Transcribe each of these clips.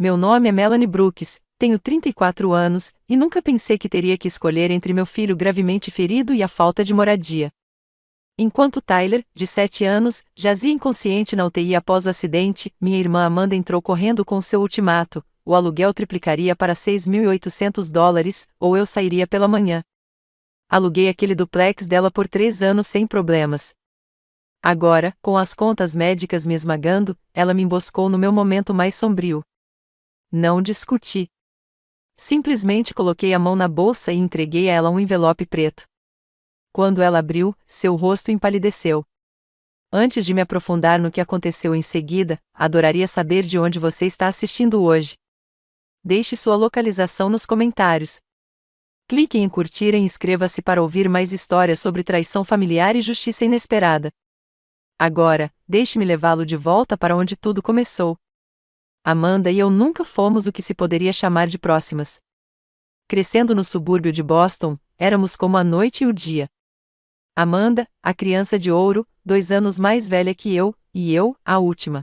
Meu nome é Melanie Brooks, tenho 34 anos, e nunca pensei que teria que escolher entre meu filho gravemente ferido e a falta de moradia. Enquanto Tyler, de 7 anos, jazia inconsciente na UTI após o acidente, minha irmã Amanda entrou correndo com seu ultimato: o aluguel triplicaria para $6.800, ou eu sairia pela manhã. Aluguei aquele duplex dela por 3 anos sem problemas. Agora, com as contas médicas me esmagando, ela me emboscou no meu momento mais sombrio. Não discuti. Simplesmente coloquei a mão na bolsa e entreguei a ela um envelope preto. Quando ela abriu, seu rosto empalideceu. Antes de me aprofundar no que aconteceu em seguida, adoraria saber de onde você está assistindo hoje. Deixe sua localização nos comentários. Clique em curtir e inscreva-se para ouvir mais histórias sobre traição familiar e justiça inesperada. Agora, deixe-me levá-lo de volta para onde tudo começou. Amanda e eu nunca fomos o que se poderia chamar de próximas. Crescendo no subúrbio de Boston, éramos como a noite e o dia. Amanda, a criança de ouro, 2 anos mais velha que eu, e eu, a última.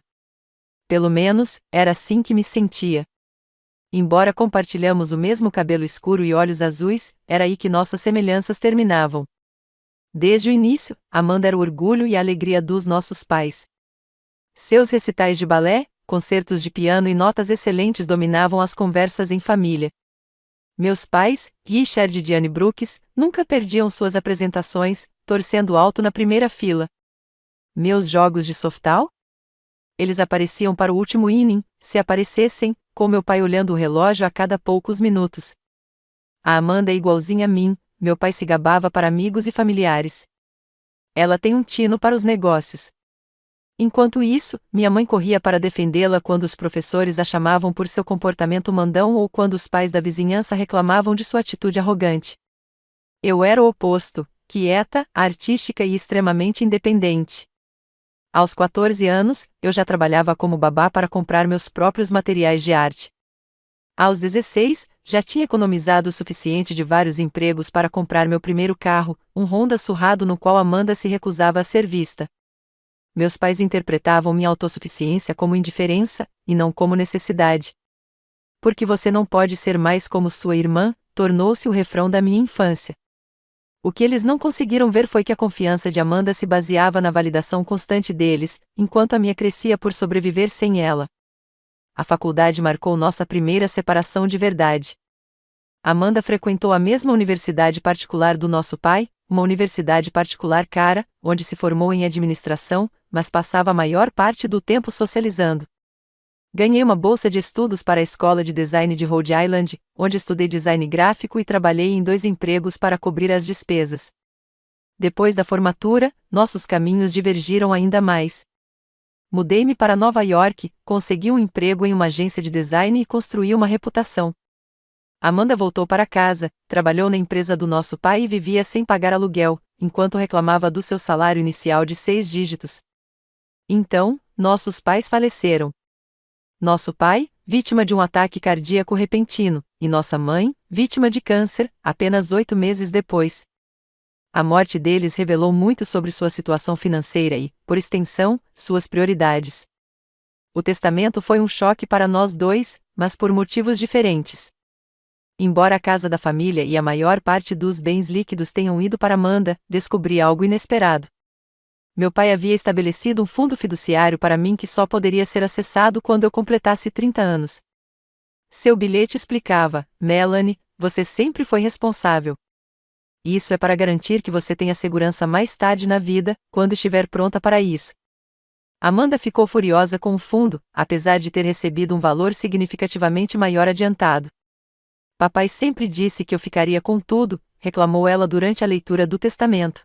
Pelo menos, era assim que me sentia. Embora compartilhamos o mesmo cabelo escuro e olhos azuis, era aí que nossas semelhanças terminavam. Desde o início, Amanda era o orgulho e a alegria dos nossos pais. Seus recitais de balé, concertos de piano e notas excelentes dominavam as conversas em família. Meus pais, Richard e Diane Brooks, nunca perdiam suas apresentações, torcendo alto na primeira fila. Meus jogos de softball? Eles apareciam para o último inning, se aparecessem, com meu pai olhando o relógio a cada poucos minutos. A Amanda é igualzinha a mim, meu pai se gabava para amigos e familiares. Ela tem um tino para os negócios. Enquanto isso, minha mãe corria para defendê-la quando os professores a chamavam por seu comportamento mandão ou quando os pais da vizinhança reclamavam de sua atitude arrogante. Eu era o oposto, quieta, artística e extremamente independente. Aos 14 anos, eu já trabalhava como babá para comprar meus próprios materiais de arte. Aos 16, já tinha economizado o suficiente de vários empregos para comprar meu primeiro carro, um Honda surrado no qual Amanda se recusava a ser vista. Meus pais interpretavam minha autossuficiência como indiferença, e não como necessidade. Porque você não pode ser mais como sua irmã, tornou-se o refrão da minha infância. O que eles não conseguiram ver foi que a confiança de Amanda se baseava na validação constante deles, enquanto a minha crescia por sobreviver sem ela. A faculdade marcou nossa primeira separação de verdade. Amanda frequentou a mesma universidade particular do nosso pai, uma universidade particular cara, onde se formou em administração, mas passava a maior parte do tempo socializando. Ganhei uma bolsa de estudos para a Escola de Design de Rhode Island, onde estudei design gráfico e trabalhei em 2 empregos para cobrir as despesas. Depois da formatura, nossos caminhos divergiram ainda mais. Mudei-me para Nova York, consegui um emprego em uma agência de design e construí uma reputação. Amanda voltou para casa, trabalhou na empresa do nosso pai e vivia sem pagar aluguel, enquanto reclamava do seu salário inicial de 6 dígitos. Então, nossos pais faleceram. Nosso pai, vítima de um ataque cardíaco repentino, e nossa mãe, vítima de câncer, apenas 8 meses depois. A morte deles revelou muito sobre sua situação financeira e, por extensão, suas prioridades. O testamento foi um choque para nós dois, mas por motivos diferentes. Embora a casa da família e a maior parte dos bens líquidos tenham ido para Amanda, descobri algo inesperado. Meu pai havia estabelecido um fundo fiduciário para mim que só poderia ser acessado quando eu completasse 30 anos. Seu bilhete explicava: Melanie, você sempre foi responsável. Isso é para garantir que você tenha segurança mais tarde na vida, quando estiver pronta para isso. Amanda ficou furiosa com o fundo, apesar de ter recebido um valor significativamente maior adiantado. Papai sempre disse que eu ficaria com tudo, reclamou ela durante a leitura do testamento.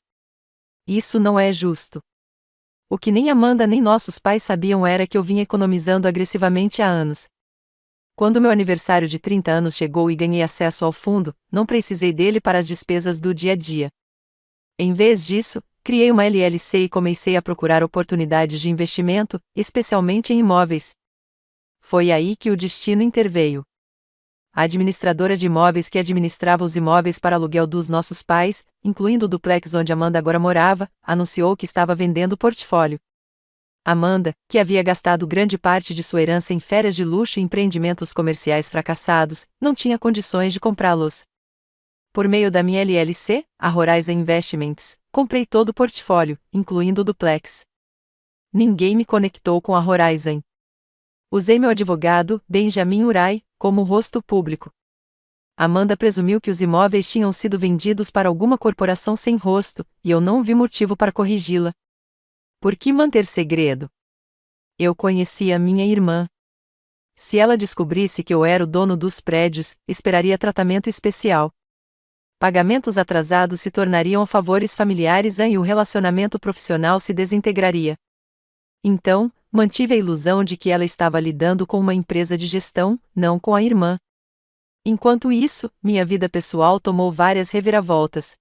Isso não é justo. O que nem Amanda nem nossos pais sabiam era que eu vinha economizando agressivamente há anos. Quando meu aniversário de 30 anos chegou e ganhei acesso ao fundo, não precisei dele para as despesas do dia a dia. Em vez disso, criei uma LLC e comecei a procurar oportunidades de investimento, especialmente em imóveis. Foi aí que o destino interveio. A administradora de imóveis que administrava os imóveis para aluguel dos nossos pais, incluindo o duplex onde Amanda agora morava, anunciou que estava vendendo o portfólio. Amanda, que havia gastado grande parte de sua herança em férias de luxo e empreendimentos comerciais fracassados, não tinha condições de comprá-los. Por meio da minha LLC, a Horizon Investments, comprei todo o portfólio, incluindo o duplex. Ninguém me conectou com a Horizon. Usei meu advogado, Benjamin Urai, como rosto público. Amanda presumiu que os imóveis tinham sido vendidos para alguma corporação sem rosto, e eu não vi motivo para corrigi-la. Por que manter segredo? Eu conhecia minha irmã. Se ela descobrisse que eu era o dono dos prédios, esperaria tratamento especial. Pagamentos atrasados se tornariam favores familiares e o relacionamento profissional se desintegraria. Então, mantive a ilusão de que ela estava lidando com uma empresa de gestão, não com a irmã. Enquanto isso, minha vida pessoal tomou várias reviravoltas.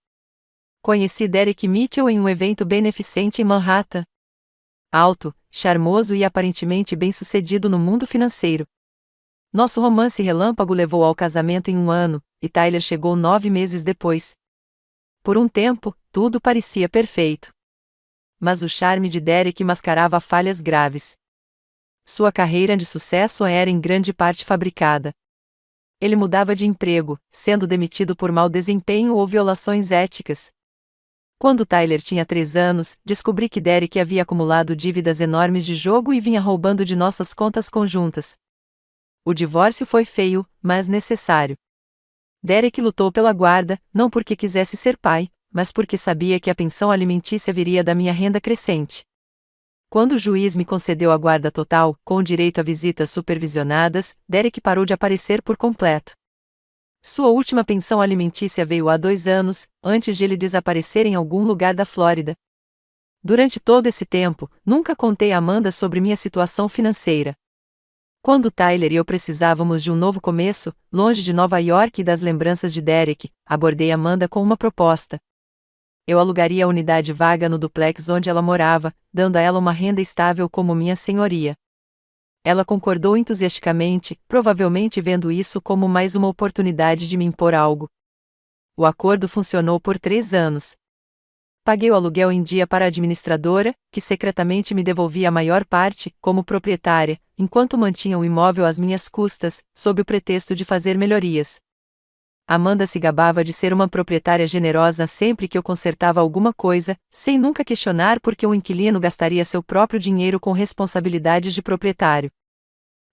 Conheci Derek Mitchell em um evento beneficente em Manhattan. Alto, charmoso e aparentemente bem-sucedido no mundo financeiro. Nosso romance relâmpago levou ao casamento em 1 ano, e Tyler chegou 9 meses depois. Por um tempo, tudo parecia perfeito. Mas o charme de Derek mascarava falhas graves. Sua carreira de sucesso era em grande parte fabricada. Ele mudava de emprego, sendo demitido por mau desempenho ou violações éticas. Quando Tyler tinha 3 anos, descobri que Derek havia acumulado dívidas enormes de jogo e vinha roubando de nossas contas conjuntas. O divórcio foi feio, mas necessário. Derek lutou pela guarda, não porque quisesse ser pai, mas porque sabia que a pensão alimentícia viria da minha renda crescente. Quando o juiz me concedeu a guarda total, com direito a visitas supervisionadas, Derek parou de aparecer por completo. Sua última pensão alimentícia veio há 2 anos, antes de ele desaparecer em algum lugar da Flórida. Durante todo esse tempo, nunca contei a Amanda sobre minha situação financeira. Quando Tyler e eu precisávamos de um novo começo, longe de Nova York e das lembranças de Derek, abordei Amanda com uma proposta. Eu alugaria a unidade vaga no duplex onde ela morava, dando a ela uma renda estável como minha senhoria. Ela concordou entusiasticamente, provavelmente vendo isso como mais uma oportunidade de me impor algo. O acordo funcionou por 3 anos. Paguei o aluguel em dia para a administradora, que secretamente me devolvia a maior parte, como proprietária, enquanto mantinha o imóvel às minhas custas, sob o pretexto de fazer melhorias. Amanda se gabava de ser uma proprietária generosa sempre que eu consertava alguma coisa, sem nunca questionar por que o inquilino gastaria seu próprio dinheiro com responsabilidades de proprietário.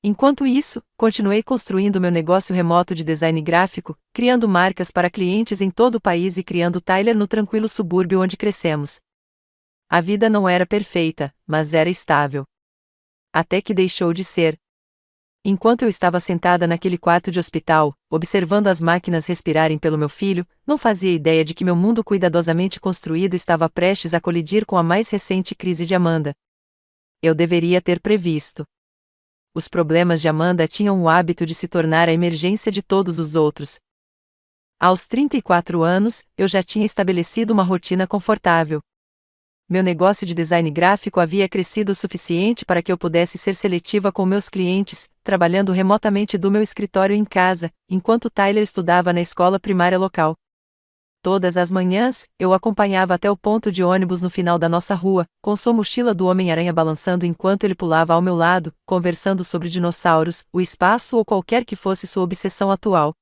Enquanto isso, continuei construindo meu negócio remoto de design gráfico, criando marcas para clientes em todo o país e criando Tyler no tranquilo subúrbio onde crescemos. A vida não era perfeita, mas era estável. Até que deixou de ser. Enquanto eu estava sentada naquele quarto de hospital, observando as máquinas respirarem pelo meu filho, não fazia ideia de que meu mundo cuidadosamente construído estava prestes a colidir com a mais recente crise de Amanda. Eu deveria ter previsto. Os problemas de Amanda tinham o hábito de se tornar a emergência de todos os outros. Aos 34 anos, eu já tinha estabelecido uma rotina confortável. Meu negócio de design gráfico havia crescido o suficiente para que eu pudesse ser seletiva com meus clientes, trabalhando remotamente do meu escritório em casa, enquanto Tyler estudava na escola primária local. Todas as manhãs, eu o acompanhava até o ponto de ônibus no final da nossa rua, com sua mochila do Homem-Aranha balançando enquanto ele pulava ao meu lado, conversando sobre dinossauros, o espaço ou qualquer que fosse sua obsessão atual.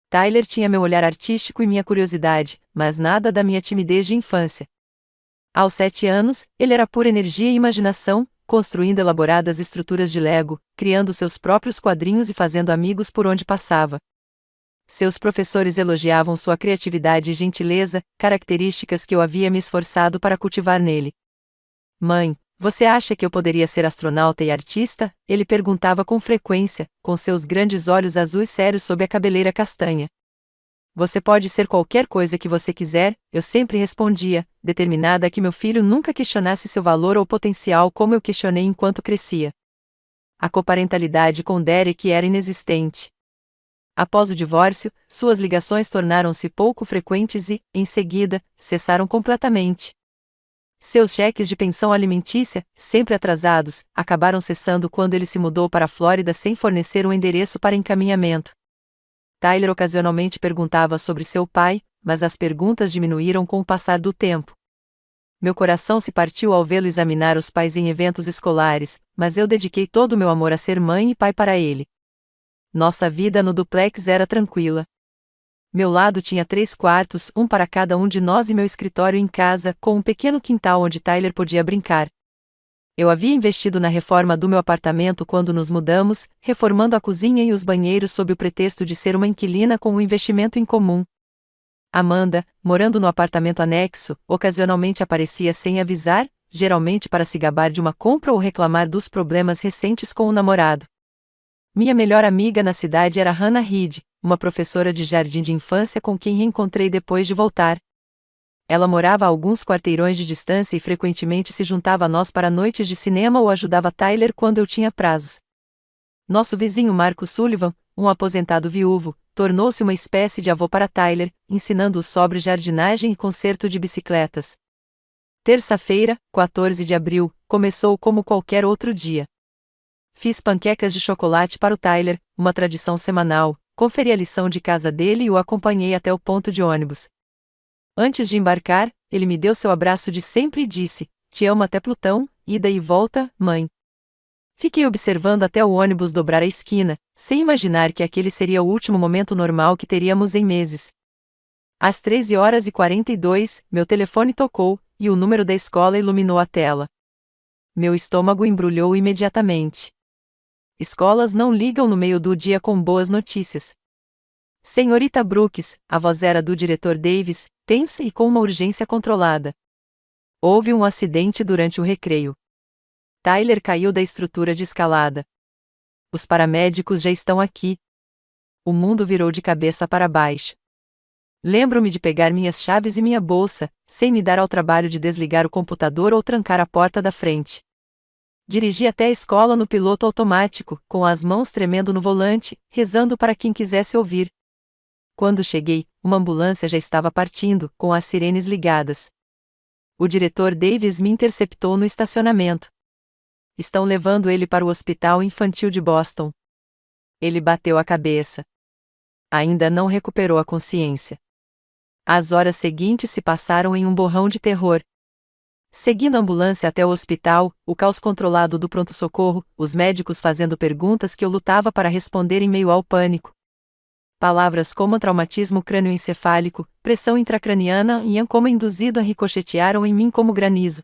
Tyler tinha meu olhar artístico e minha curiosidade, mas nada da minha timidez de infância. Aos 7 anos, ele era pura energia e imaginação, construindo elaboradas estruturas de Lego, criando seus próprios quadrinhos e fazendo amigos por onde passava. Seus professores elogiavam sua criatividade e gentileza, características que eu havia me esforçado para cultivar nele. Mãe, você acha que eu poderia ser astronauta e artista? Ele perguntava com frequência, com seus grandes olhos azuis sérios sob a cabeleira castanha. Você pode ser qualquer coisa que você quiser, eu sempre respondia, determinada a que meu filho nunca questionasse seu valor ou potencial como eu questionei enquanto crescia. A coparentalidade com Derek era inexistente. Após o divórcio, suas ligações tornaram-se pouco frequentes e, em seguida, cessaram completamente. Seus cheques de pensão alimentícia, sempre atrasados, acabaram cessando quando ele se mudou para a Flórida sem fornecer um endereço para encaminhamento. Tyler ocasionalmente perguntava sobre seu pai, mas as perguntas diminuíram com o passar do tempo. Meu coração se partiu ao vê-lo examinar os pais em eventos escolares, mas eu dediquei todo o meu amor a ser mãe e pai para ele. Nossa vida no duplex era tranquila. Meu lado tinha 3 quartos, um para cada um de nós, e meu escritório em casa, com um pequeno quintal onde Tyler podia brincar. Eu havia investido na reforma do meu apartamento quando nos mudamos, reformando a cozinha e os banheiros sob o pretexto de ser uma inquilina com um investimento em comum. Amanda, morando no apartamento anexo, ocasionalmente aparecia sem avisar, geralmente para se gabar de uma compra ou reclamar dos problemas recentes com o namorado. Minha melhor amiga na cidade era Hannah Reed, uma professora de jardim de infância com quem reencontrei depois de voltar. Ela morava a alguns quarteirões de distância e frequentemente se juntava a nós para noites de cinema ou ajudava Tyler quando eu tinha prazos. Nosso vizinho Marco Sullivan, um aposentado viúvo, tornou-se uma espécie de avô para Tyler, ensinando-o sobre jardinagem e conserto de bicicletas. Terça-feira, 14 de abril, começou como qualquer outro dia. Fiz panquecas de chocolate para o Tyler, uma tradição semanal, conferi a lição de casa dele e o acompanhei até o ponto de ônibus. Antes de embarcar, ele me deu seu abraço de sempre e disse: "Te amo até Plutão, ida e volta, mãe." Fiquei observando até o ônibus dobrar a esquina, sem imaginar que aquele seria o último momento normal que teríamos em meses. Às 13h42, meu telefone tocou, e o número da escola iluminou a tela. Meu estômago embrulhou imediatamente. Escolas não ligam no meio do dia com boas notícias. Senhorita Brooks, a voz era do diretor Davis, tensa e com uma urgência controlada. Houve um acidente durante o recreio. Tyler caiu da estrutura de escalada. Os paramédicos já estão aqui. O mundo virou de cabeça para baixo. Lembro-me de pegar minhas chaves e minha bolsa, sem me dar ao trabalho de desligar o computador ou trancar a porta da frente. Dirigi até a escola no piloto automático, com as mãos tremendo no volante, rezando para quem quisesse ouvir. Quando cheguei, uma ambulância já estava partindo, com as sirenes ligadas. O diretor Davis me interceptou no estacionamento. Estão levando ele para o Hospital Infantil de Boston. Ele bateu a cabeça. Ainda não recuperou a consciência. As horas seguintes se passaram em um borrão de terror. Seguindo a ambulância até o hospital, o caos controlado do pronto-socorro, os médicos fazendo perguntas que eu lutava para responder em meio ao pânico. Palavras como traumatismo crânioencefálico, pressão intracraniana e coma induzido ricochetearam em mim como granizo.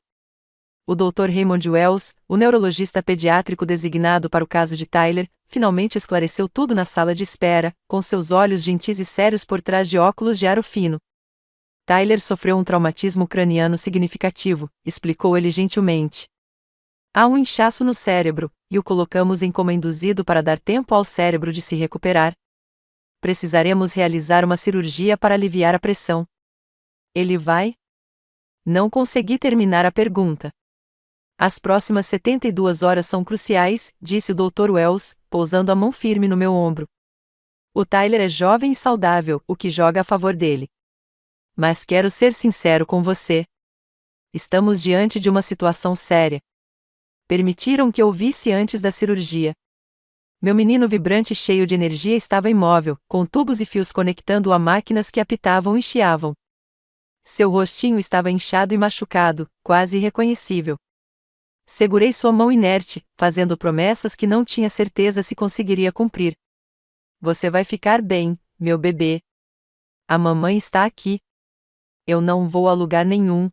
O Dr. Raymond Wells, o neurologista pediátrico designado para o caso de Tyler, finalmente esclareceu tudo na sala de espera, com seus olhos gentis e sérios por trás de óculos de aro fino. Tyler sofreu um traumatismo craniano significativo, explicou ele gentilmente. Há um inchaço no cérebro, e o colocamos em coma induzido para dar tempo ao cérebro de se recuperar. Precisaremos realizar uma cirurgia para aliviar a pressão. Ele vai? Não consegui terminar a pergunta. As próximas 72 horas são cruciais, disse o Dr. Wells, pousando a mão firme no meu ombro. O Tyler é jovem e saudável, o que joga a favor dele. Mas quero ser sincero com você. Estamos diante de uma situação séria. Permitiram que eu visse antes da cirurgia. Meu menino vibrante e cheio de energia estava imóvel, com tubos e fios conectando-o a máquinas que apitavam e chiavam. Seu rostinho estava inchado e machucado, quase irreconhecível. Segurei sua mão inerte, fazendo promessas que não tinha certeza se conseguiria cumprir. Você vai ficar bem, meu bebê. A mamãe está aqui. Eu não vou a lugar nenhum.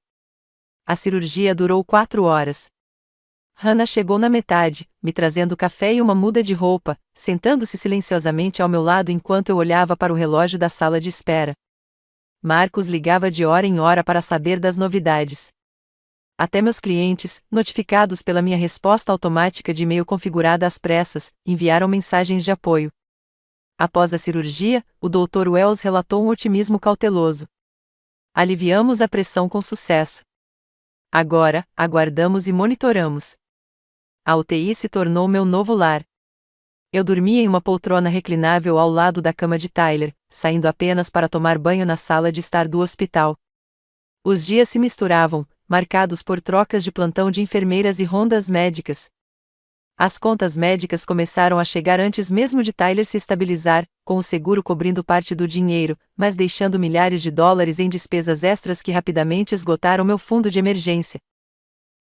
A cirurgia durou 4 horas. Hannah chegou na metade, me trazendo café e uma muda de roupa, sentando-se silenciosamente ao meu lado enquanto eu olhava para o relógio da sala de espera. Marcos ligava de hora em hora para saber das novidades. Até meus clientes, notificados pela minha resposta automática de e-mail configurada às pressas, enviaram mensagens de apoio. Após a cirurgia, o Dr. Wells relatou um otimismo cauteloso. Aliviamos a pressão com sucesso. Agora, aguardamos e monitoramos. A UTI se tornou meu novo lar. Eu dormia em uma poltrona reclinável ao lado da cama de Tyler, saindo apenas para tomar banho na sala de estar do hospital. Os dias se misturavam, marcados por trocas de plantão de enfermeiras e rondas médicas. As contas médicas começaram a chegar antes mesmo de Tyler se estabilizar, com o seguro cobrindo parte do dinheiro, mas deixando milhares de dólares em despesas extras que rapidamente esgotaram meu fundo de emergência.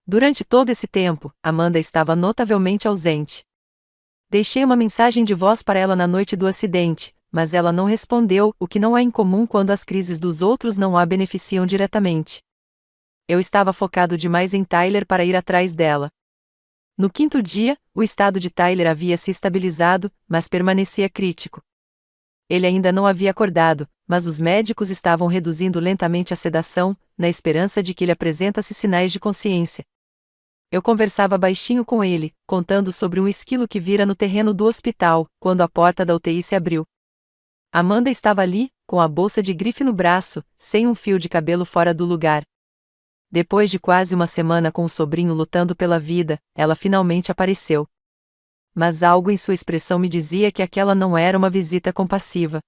Durante todo esse tempo, Amanda estava notavelmente ausente. Deixei uma mensagem de voz para ela na noite do acidente, mas ela não respondeu, o que não é incomum quando as crises dos outros não a beneficiam diretamente. Eu estava focado demais em Tyler para ir atrás dela. No quinto dia, o estado de Tyler havia se estabilizado, mas permanecia crítico. Ele ainda não havia acordado, mas os médicos estavam reduzindo lentamente a sedação, na esperança de que ele apresentasse sinais de consciência. Eu conversava baixinho com ele, contando sobre um esquilo que vira no terreno do hospital, quando a porta da UTI se abriu. Amanda estava ali, com a bolsa de grife no braço, sem um fio de cabelo fora do lugar. Depois de quase uma semana com o sobrinho lutando pela vida, ela finalmente apareceu. Mas algo em sua expressão me dizia que aquela não era uma visita compassiva.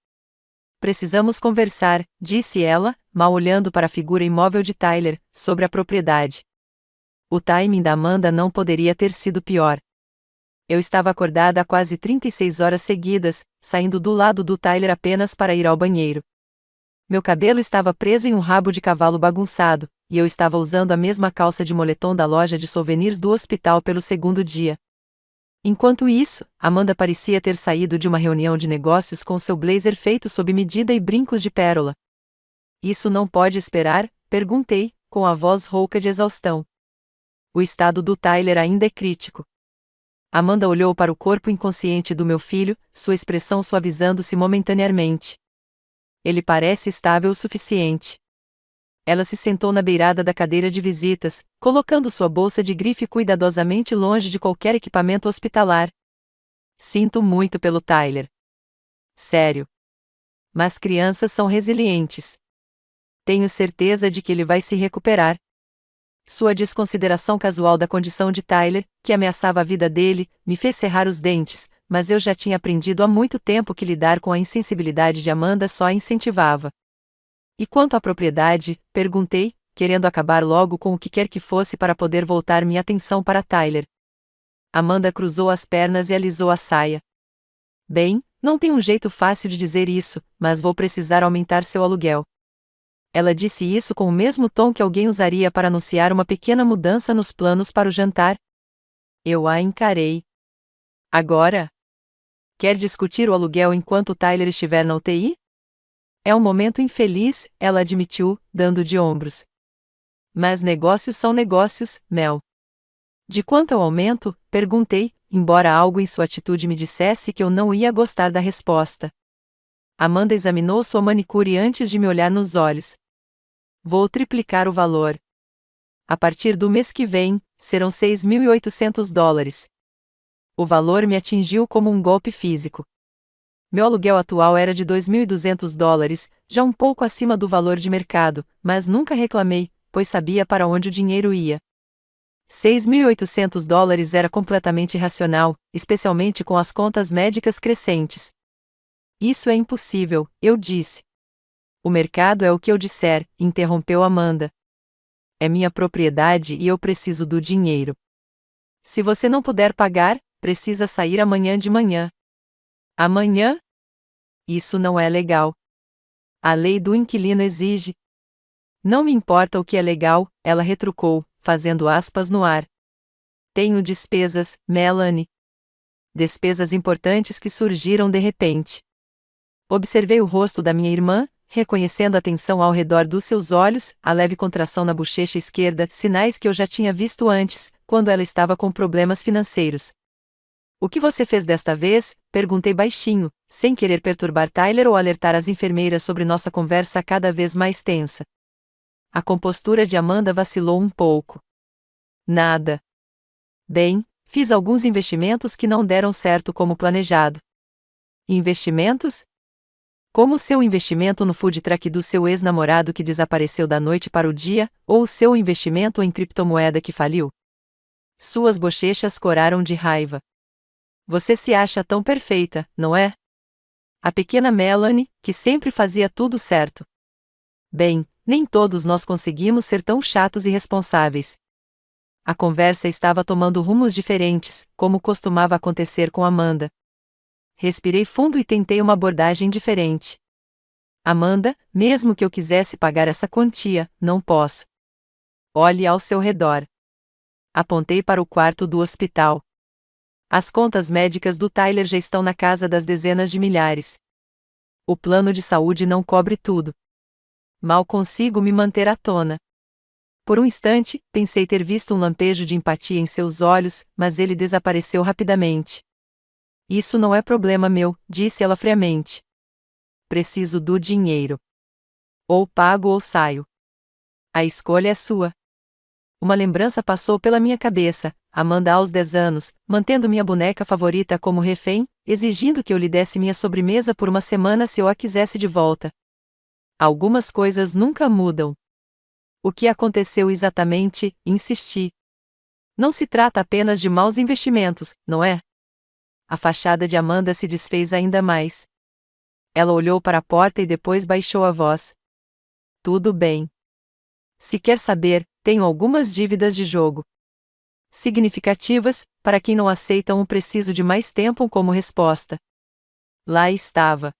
Precisamos conversar, disse ela, mal olhando para a figura imóvel de Tyler, sobre a propriedade. O timing da Amanda não poderia ter sido pior. Eu estava acordada há quase 36 horas seguidas, saindo do lado do Tyler apenas para ir ao banheiro. Meu cabelo estava preso em um rabo de cavalo bagunçado, e eu estava usando a mesma calça de moletom da loja de souvenirs do hospital pelo segundo dia. Enquanto isso, Amanda parecia ter saído de uma reunião de negócios com seu blazer feito sob medida e brincos de pérola. Isso não pode esperar? Perguntei, com a voz rouca de exaustão. O estado do Tyler ainda é crítico. Amanda olhou para o corpo inconsciente do meu filho, sua expressão suavizando-se momentaneamente. Ele parece estável o suficiente. Ela se sentou na beirada da cadeira de visitas, colocando sua bolsa de grife cuidadosamente longe de qualquer equipamento hospitalar. Sinto muito pelo Tyler. Sério. Mas crianças são resilientes. Tenho certeza de que ele vai se recuperar. Sua desconsideração casual da condição de Tyler, que ameaçava a vida dele, me fez cerrar os dentes, mas eu já tinha aprendido há muito tempo que lidar com a insensibilidade de Amanda só a incentivava. E quanto à propriedade, perguntei, querendo acabar logo com o que quer que fosse para poder voltar minha atenção para Tyler. Amanda cruzou as pernas e alisou a saia. Bem, não tem um jeito fácil de dizer isso, mas vou precisar aumentar seu aluguel. Ela disse isso com o mesmo tom que alguém usaria para anunciar uma pequena mudança nos planos para o jantar. Eu a encarei. Agora? Quer discutir o aluguel enquanto Tyler estiver na UTI? É um momento infeliz, ela admitiu, dando de ombros. Mas negócios são negócios, Mel. De quanto ao aumento? Perguntei, embora algo em sua atitude me dissesse que eu não ia gostar da resposta. Amanda examinou sua manicure antes de me olhar nos olhos. Vou triplicar o valor. A partir do mês que vem, serão $6.800. O valor me atingiu como um golpe físico. Meu aluguel atual era de $2.200, já um pouco acima do valor de mercado, mas nunca reclamei, pois sabia para onde o dinheiro ia. $6.800 era completamente irracional, especialmente com as contas médicas crescentes. Isso é impossível, eu disse. O mercado é o que eu disser, interrompeu Amanda. É minha propriedade e eu preciso do dinheiro. Se você não puder pagar, precisa sair amanhã de manhã. Amanhã? Isso não é legal. A lei do inquilino exige. Não me importa o que é legal, ela retrucou, fazendo aspas no ar. Tenho despesas, Melanie. Despesas importantes que surgiram de repente. Observei o rosto da minha irmã, reconhecendo a tensão ao redor dos seus olhos, a leve contração na bochecha esquerda, sinais que eu já tinha visto antes, quando ela estava com problemas financeiros. O que você fez desta vez? Perguntei baixinho, sem querer perturbar Tyler ou alertar as enfermeiras sobre nossa conversa cada vez mais tensa. A compostura de Amanda vacilou um pouco. Nada. Bem, fiz alguns investimentos que não deram certo como planejado. Investimentos? Como o seu investimento no food truck do seu ex-namorado que desapareceu da noite para o dia, ou o seu investimento em criptomoeda que faliu? Suas bochechas coraram de raiva. Você se acha tão perfeita, não é? A pequena Melanie, que sempre fazia tudo certo. Bem, nem todos nós conseguimos ser tão chatos e responsáveis. A conversa estava tomando rumos diferentes, como costumava acontecer com Amanda. Respirei fundo e tentei uma abordagem diferente. Amanda, mesmo que eu quisesse pagar essa quantia, não posso. Olhe ao seu redor. Apontei para o quarto do hospital. As contas médicas do Tyler já estão na casa das dezenas de milhares. O plano de saúde não cobre tudo. Mal consigo me manter à tona. Por um instante, pensei ter visto um lampejo de empatia em seus olhos, mas ele desapareceu rapidamente. Isso não é problema meu, disse ela friamente. Preciso do dinheiro. Ou pago ou saio. A escolha é sua. Uma lembrança passou pela minha cabeça, Amanda aos 10 anos, mantendo minha boneca favorita como refém, exigindo que eu lhe desse minha sobremesa por uma semana se eu a quisesse de volta. Algumas coisas nunca mudam. O que aconteceu exatamente? Insisti. Não se trata apenas de maus investimentos, não é? A fachada de Amanda se desfez ainda mais. Ela olhou para a porta e depois baixou a voz. Tudo bem. Se quer saber, tenho algumas dívidas de jogo. Significativas, para quem não aceitam o preciso de mais tempo como resposta. Lá estava.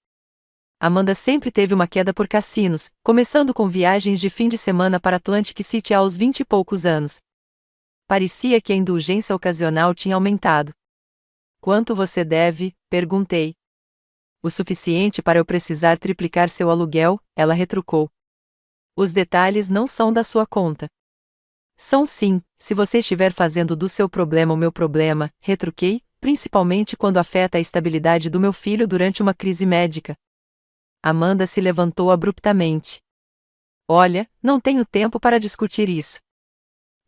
Amanda sempre teve uma queda por cassinos, começando com viagens de fim de semana para Atlantic City aos 20 e poucos anos. Parecia que a indulgência ocasional tinha aumentado. Quanto você deve? Perguntei. O suficiente para eu precisar triplicar seu aluguel, ela retrucou. Os detalhes não são da sua conta. São sim, se você estiver fazendo do seu problema o meu problema, retruquei, principalmente quando afeta a estabilidade do meu filho durante uma crise médica. Amanda se levantou abruptamente. Olha, não tenho tempo para discutir isso.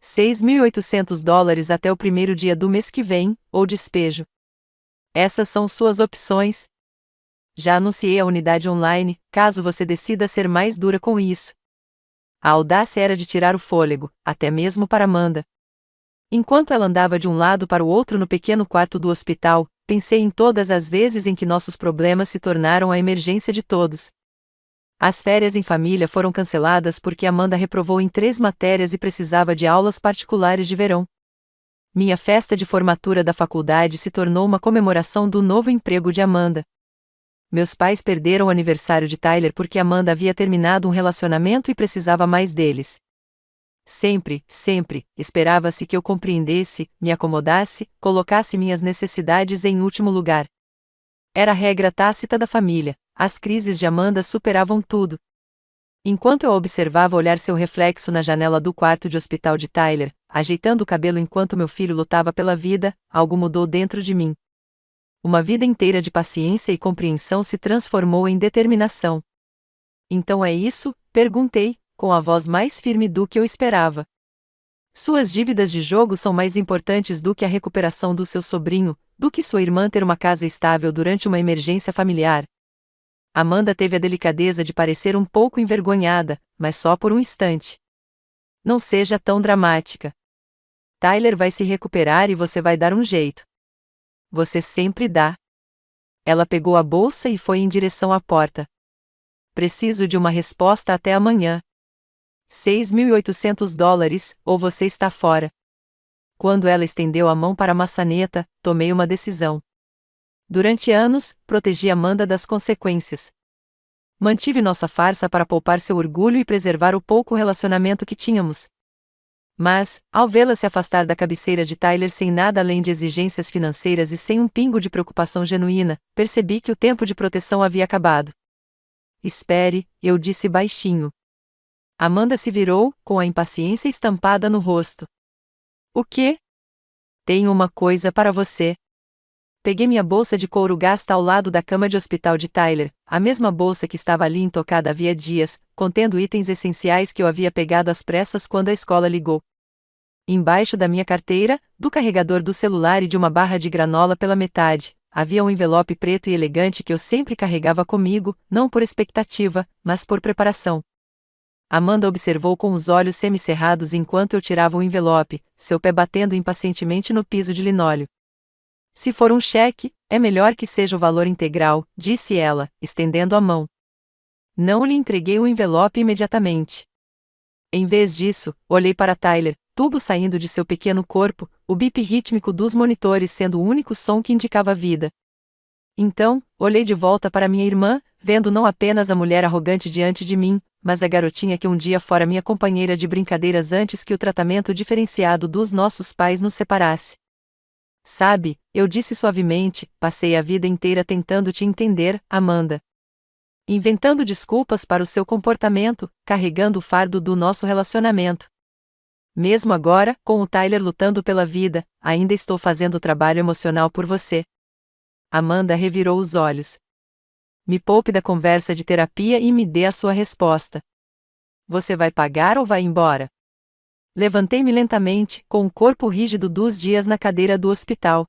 $6.800 até o primeiro dia do mês que vem, ou despejo. Essas são suas opções. Já anunciei a unidade online, caso você decida ser mais dura com isso. A audácia era de tirar o fôlego, até mesmo para Amanda. Enquanto ela andava de um lado para o outro no pequeno quarto do hospital, pensei em todas as vezes em que nossos problemas se tornaram a emergência de todos. As férias em família foram canceladas porque Amanda reprovou em 3 matérias e precisava de aulas particulares de verão. Minha festa de formatura da faculdade se tornou uma comemoração do novo emprego de Amanda. Meus pais perderam o aniversário de Tyler porque Amanda havia terminado um relacionamento e precisava mais deles. Sempre, esperava-se que eu compreendesse, me acomodasse, colocasse minhas necessidades em último lugar. Era a regra tácita da família, as crises de Amanda superavam tudo. Enquanto eu observava olhar seu reflexo na janela do quarto de hospital de Tyler, ajeitando o cabelo enquanto meu filho lutava pela vida, algo mudou dentro de mim. Uma vida inteira de paciência e compreensão se transformou em determinação. Então é isso? Perguntei, com a voz mais firme do que eu esperava. Suas dívidas de jogo são mais importantes do que a recuperação do seu sobrinho, do que sua irmã ter uma casa estável durante uma emergência familiar. Amanda teve a delicadeza de parecer um pouco envergonhada, mas só por um instante. Não seja tão dramática. Tyler vai se recuperar e você vai dar um jeito. Você sempre dá. Ela pegou a bolsa e foi em direção à porta. Preciso de uma resposta até amanhã. $6.800, ou você está fora. Quando ela estendeu a mão para a maçaneta, tomei uma decisão. Durante anos, protegi Amanda das consequências. Mantive nossa farsa para poupar seu orgulho e preservar o pouco relacionamento que tínhamos. Mas, ao vê-la se afastar da cabeceira de Tyler sem nada além de exigências financeiras e sem um pingo de preocupação genuína, percebi que o tempo de proteção havia acabado. Espere, eu disse baixinho. Amanda se virou, com a impaciência estampada no rosto. O quê? Tenho uma coisa para você. Peguei minha bolsa de couro gasta ao lado da cama de hospital de Tyler, a mesma bolsa que estava ali intocada havia dias, contendo itens essenciais que eu havia pegado às pressas quando a escola ligou. Embaixo da minha carteira, do carregador do celular e de uma barra de granola pela metade, havia um envelope preto e elegante que eu sempre carregava comigo, não por expectativa, mas por preparação. Amanda observou com os olhos semicerrados enquanto eu tirava o envelope, seu pé batendo impacientemente no piso de linóleo. Se for um cheque, é melhor que seja o valor integral, disse ela, estendendo a mão. Não lhe entreguei o envelope imediatamente. Em vez disso, olhei para Tyler, tubo saindo de seu pequeno corpo, o bip rítmico dos monitores sendo o único som que indicava vida. Então, olhei de volta para minha irmã, vendo não apenas a mulher arrogante diante de mim, mas a garotinha que um dia fora minha companheira de brincadeiras antes que o tratamento diferenciado dos nossos pais nos separasse. Sabe, eu disse suavemente, passei a vida inteira tentando te entender, Amanda. Inventando desculpas para o seu comportamento, carregando o fardo do nosso relacionamento. Mesmo agora, com o Tyler lutando pela vida, ainda estou fazendo trabalho emocional por você. Amanda revirou os olhos. Me poupe da conversa de terapia e me dê a sua resposta. Você vai pagar ou vai embora? Levantei-me lentamente, com o corpo rígido dos dias na cadeira do hospital.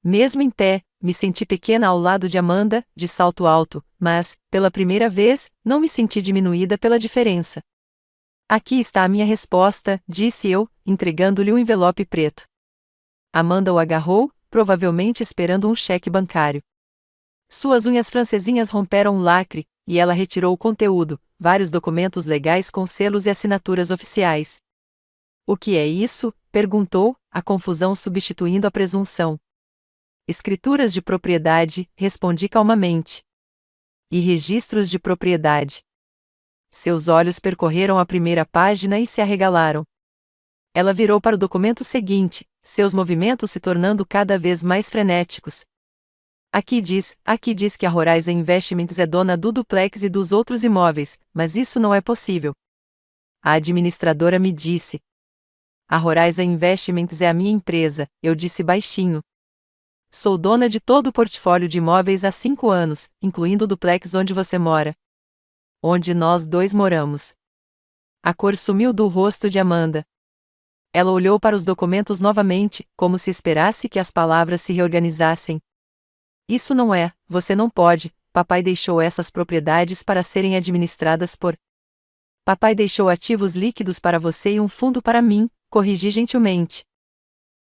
Mesmo em pé, me senti pequena ao lado de Amanda, de salto alto, mas, pela primeira vez, não me senti diminuída pela diferença. Aqui está a minha resposta, disse eu, entregando-lhe um envelope preto. Amanda o agarrou, provavelmente esperando um cheque bancário. Suas unhas francesinhas romperam o lacre, e ela retirou o conteúdo, vários documentos legais com selos e assinaturas oficiais. O que é isso? Perguntou, a confusão substituindo a presunção. Escrituras de propriedade, respondi calmamente. E registros de propriedade. Seus olhos percorreram a primeira página e se arregalaram. Ela virou para o documento seguinte, seus movimentos se tornando cada vez mais frenéticos. Aqui diz que a Horizon Investments é dona do duplex e dos outros imóveis, mas isso não é possível. A administradora me disse. A Horizon Investments é a minha empresa, eu disse baixinho. Sou dona de todo o portfólio de imóveis há 5 anos, incluindo o duplex onde você mora. Onde nós dois moramos. A cor sumiu do rosto de Amanda. Ela olhou para os documentos novamente, como se esperasse que as palavras se reorganizassem. Isso não é, você não pode, papai deixou essas propriedades para serem administradas por... Papai deixou ativos líquidos para você e um fundo para mim, corrigi gentilmente.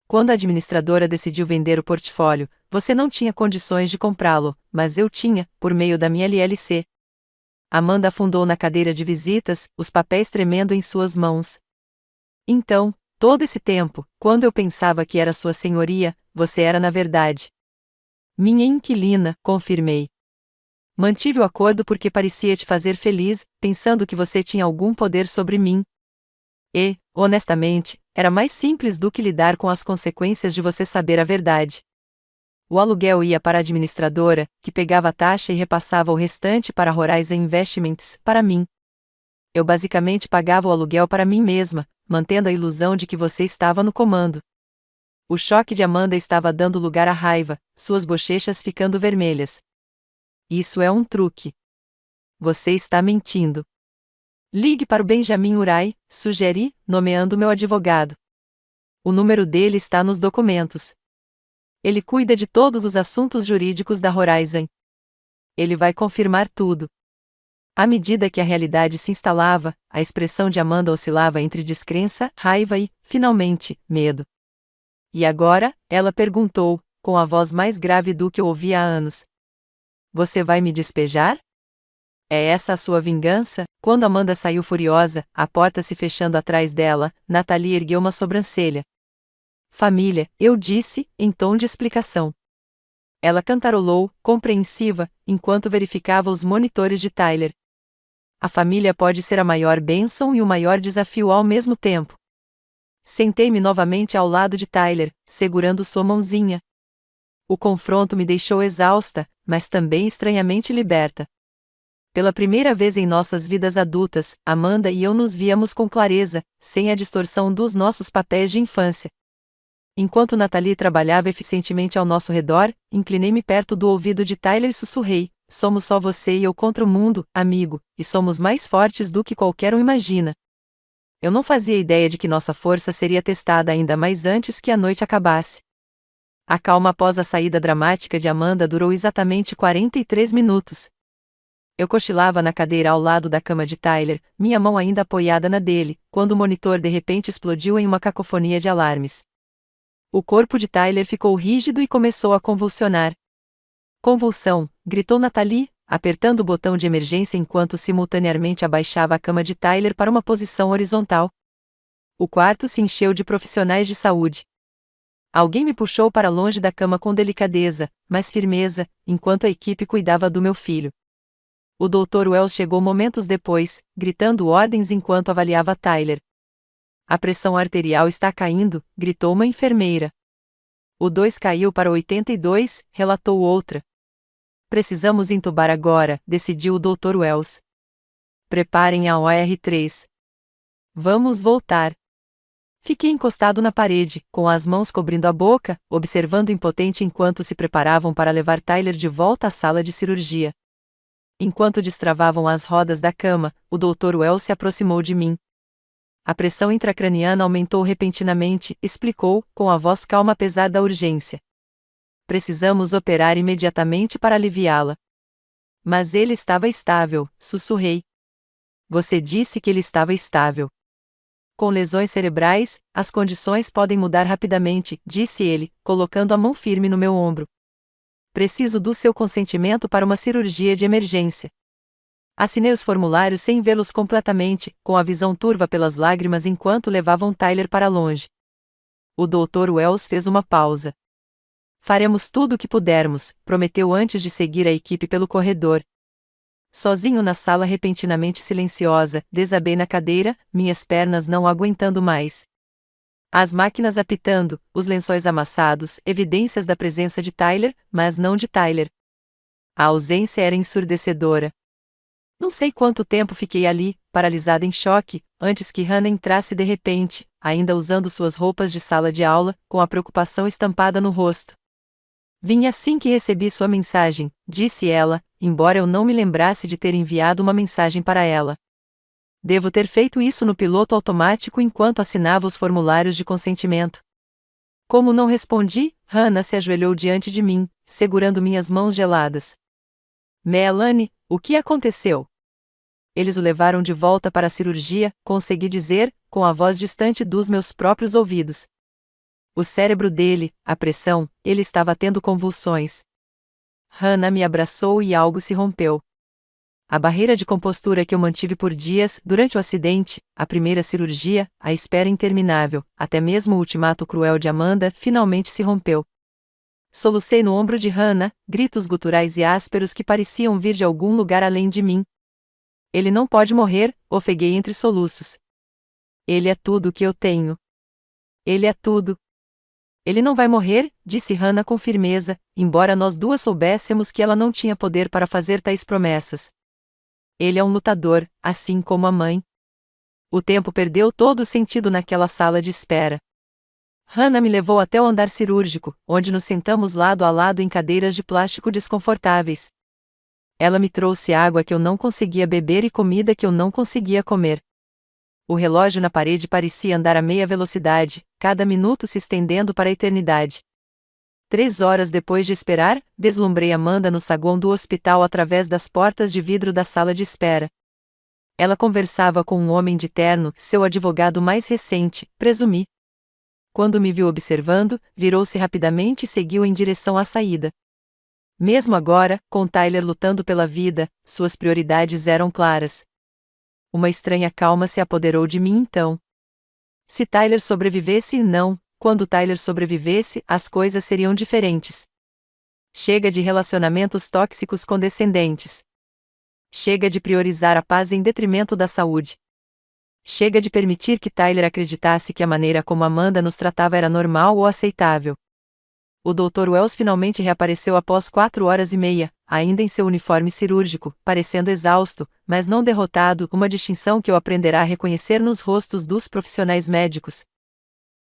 Quando a administradora decidiu vender o portfólio, você não tinha condições de comprá-lo, mas eu tinha, por meio da minha LLC. Amanda afundou na cadeira de visitas, os papéis tremendo em suas mãos. Então, todo esse tempo, quando eu pensava que era sua senhoria, você era na verdade minha inquilina, confirmei. Mantive o acordo porque parecia te fazer feliz, pensando que você tinha algum poder sobre mim. E, honestamente, era mais simples do que lidar com as consequências de você saber a verdade. O aluguel ia para a administradora, que pegava a taxa e repassava o restante para a Horizon Investments, para mim. Eu basicamente pagava o aluguel para mim mesma, mantendo a ilusão de que você estava no comando. O choque de Amanda estava dando lugar à raiva, suas bochechas ficando vermelhas. Isso é um truque. Você está mentindo. Ligue para o Benjamin Urai, sugeri, nomeando meu advogado. O número dele está nos documentos. Ele cuida de todos os assuntos jurídicos da Horizon. Ele vai confirmar tudo. À medida que a realidade se instalava, a expressão de Amanda oscilava entre descrença, raiva e, finalmente, medo. E agora, ela perguntou, com a voz mais grave do que eu ouvia há anos. Você vai me despejar? É essa a sua vingança? Quando Amanda saiu furiosa, a porta se fechando atrás dela, Natalie ergueu uma sobrancelha. Família, eu disse, em tom de explicação. Ela cantarolou, compreensiva, enquanto verificava os monitores de Tyler. A família pode ser a maior bênção e o maior desafio ao mesmo tempo. Sentei-me novamente ao lado de Tyler, segurando sua mãozinha. O confronto me deixou exausta, mas também estranhamente liberta. Pela primeira vez em nossas vidas adultas, Amanda e eu nos víamos com clareza, sem a distorção dos nossos papéis de infância. Enquanto Natalie trabalhava eficientemente ao nosso redor, inclinei-me perto do ouvido de Tyler e sussurrei: somos só você e eu contra o mundo, amigo, e somos mais fortes do que qualquer um imagina. Eu não fazia ideia de que nossa força seria testada ainda mais antes que a noite acabasse. A calma após a saída dramática de Amanda durou exatamente 43 minutos. Eu cochilava na cadeira ao lado da cama de Tyler, minha mão ainda apoiada na dele, quando o monitor de repente explodiu em uma cacofonia de alarmes. O corpo de Tyler ficou rígido e começou a convulsionar. Convulsão, gritou Natalie, apertando o botão de emergência enquanto simultaneamente abaixava a cama de Tyler para uma posição horizontal. O quarto se encheu de profissionais de saúde. Alguém me puxou para longe da cama com delicadeza, mas firmeza, enquanto a equipe cuidava do meu filho. O Dr. Wells chegou momentos depois, gritando ordens enquanto avaliava Tyler. A pressão arterial está caindo, gritou uma enfermeira. O 2 caiu para 82, relatou outra. Precisamos entubar agora, decidiu o Dr. Wells. Preparem a OR3. Vamos voltar. Fiquei encostado na parede, com as mãos cobrindo a boca, observando impotente enquanto se preparavam para levar Tyler de volta à sala de cirurgia. Enquanto destravavam as rodas da cama, o Dr. Wells se aproximou de mim. A pressão intracraniana aumentou repentinamente, explicou, com a voz calma apesar da urgência. Precisamos operar imediatamente para aliviá-la. Mas ele estava estável, sussurrei. Você disse que ele estava estável. Com lesões cerebrais, as condições podem mudar rapidamente, disse ele, colocando a mão firme no meu ombro. Preciso do seu consentimento para uma cirurgia de emergência. Assinei os formulários sem vê-los completamente, com a visão turva pelas lágrimas enquanto levavam Tyler para longe. O Dr. Wells fez uma pausa. Faremos tudo o que pudermos, prometeu antes de seguir a equipe pelo corredor. Sozinho na sala repentinamente silenciosa, desabei na cadeira, minhas pernas não aguentando mais. As máquinas apitando, os lençóis amassados, evidências da presença de Tyler, mas não de Tyler. A ausência era ensurdecedora. Não sei quanto tempo fiquei ali, paralisada em choque, antes que Hannah entrasse de repente, ainda usando suas roupas de sala de aula, com a preocupação estampada no rosto. Vim assim que recebi sua mensagem, disse ela, embora eu não me lembrasse de ter enviado uma mensagem para ela. Devo ter feito isso no piloto automático enquanto assinava os formulários de consentimento. Como não respondi, Hannah se ajoelhou diante de mim, segurando minhas mãos geladas. Melanie, o que aconteceu? Eles o levaram de volta para a cirurgia, consegui dizer, com a voz distante dos meus próprios ouvidos. O cérebro dele, a pressão, ele estava tendo convulsões. Hannah me abraçou e algo se rompeu. A barreira de compostura que eu mantive por dias, durante o acidente, a primeira cirurgia, a espera interminável, até mesmo o ultimato cruel de Amanda, finalmente se rompeu. Solucei no ombro de Hannah, gritos guturais e ásperos que pareciam vir de algum lugar além de mim. Ele não pode morrer, ofeguei entre soluços. Ele é tudo o que eu tenho. Ele é tudo. Ele não vai morrer, disse Hannah com firmeza, embora nós duas soubéssemos que ela não tinha poder para fazer tais promessas. Ele é um lutador, assim como a mãe. O tempo perdeu todo o sentido naquela sala de espera. Hannah me levou até o andar cirúrgico, onde nos sentamos lado a lado em cadeiras de plástico desconfortáveis. Ela me trouxe água que eu não conseguia beber e comida que eu não conseguia comer. O relógio na parede parecia andar a meia velocidade, cada minuto se estendendo para a eternidade. 3 horas depois de esperar, deslumbrei Amanda no saguão do hospital através das portas de vidro da sala de espera. Ela conversava com um homem de terno, seu advogado mais recente, presumi. Quando me viu observando, virou-se rapidamente e seguiu em direção à saída. Mesmo agora, com Tyler lutando pela vida, suas prioridades eram claras. Uma estranha calma se apoderou de mim então. Se Tyler sobrevivesse, não, quando Tyler sobrevivesse, as coisas seriam diferentes. Chega de relacionamentos tóxicos condescendentes. Chega de priorizar a paz em detrimento da saúde. Chega de permitir que Tyler acreditasse que a maneira como Amanda nos tratava era normal ou aceitável. O Dr. Wells finalmente reapareceu após 4 horas e meia, ainda em seu uniforme cirúrgico, parecendo exausto, mas não derrotado, uma distinção que eu aprenderá a reconhecer nos rostos dos profissionais médicos.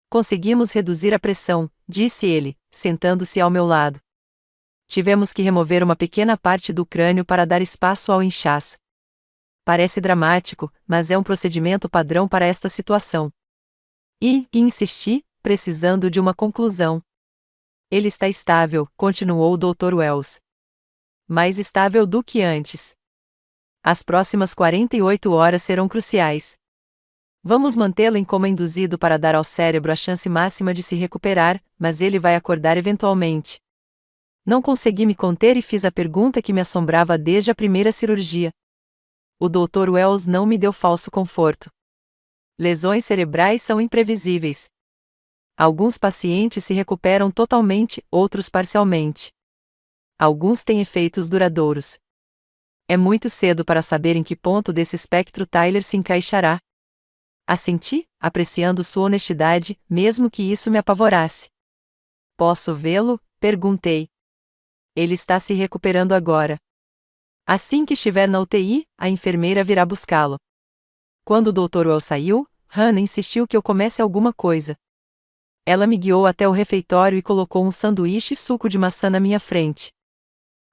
Conseguimos reduzir a pressão, disse ele, sentando-se ao meu lado. Tivemos que remover uma pequena parte do crânio para dar espaço ao inchaço. Parece dramático, mas é um procedimento padrão para esta situação. E insisti, precisando de uma conclusão. Ele está estável, continuou o Dr. Wells. Mais estável do que antes. As próximas 48 horas serão cruciais. Vamos mantê-lo em coma induzido para dar ao cérebro a chance máxima de se recuperar, mas ele vai acordar eventualmente. Não consegui me conter e fiz a pergunta que me assombrava desde a primeira cirurgia. O Dr. Wells não me deu falso conforto. Lesões cerebrais são imprevisíveis. Alguns pacientes se recuperam totalmente, outros parcialmente. Alguns têm efeitos duradouros. É muito cedo para saber em que ponto desse espectro Tyler se encaixará. Assenti, apreciando sua honestidade, mesmo que isso me apavorasse. Posso vê-lo? Perguntei. Ele está se recuperando agora. Assim que estiver na UTI, a enfermeira virá buscá-lo. Quando o Dr. Well saiu, Hannah insistiu que eu comesse alguma coisa. Ela me guiou até o refeitório e colocou um sanduíche e suco de maçã na minha frente.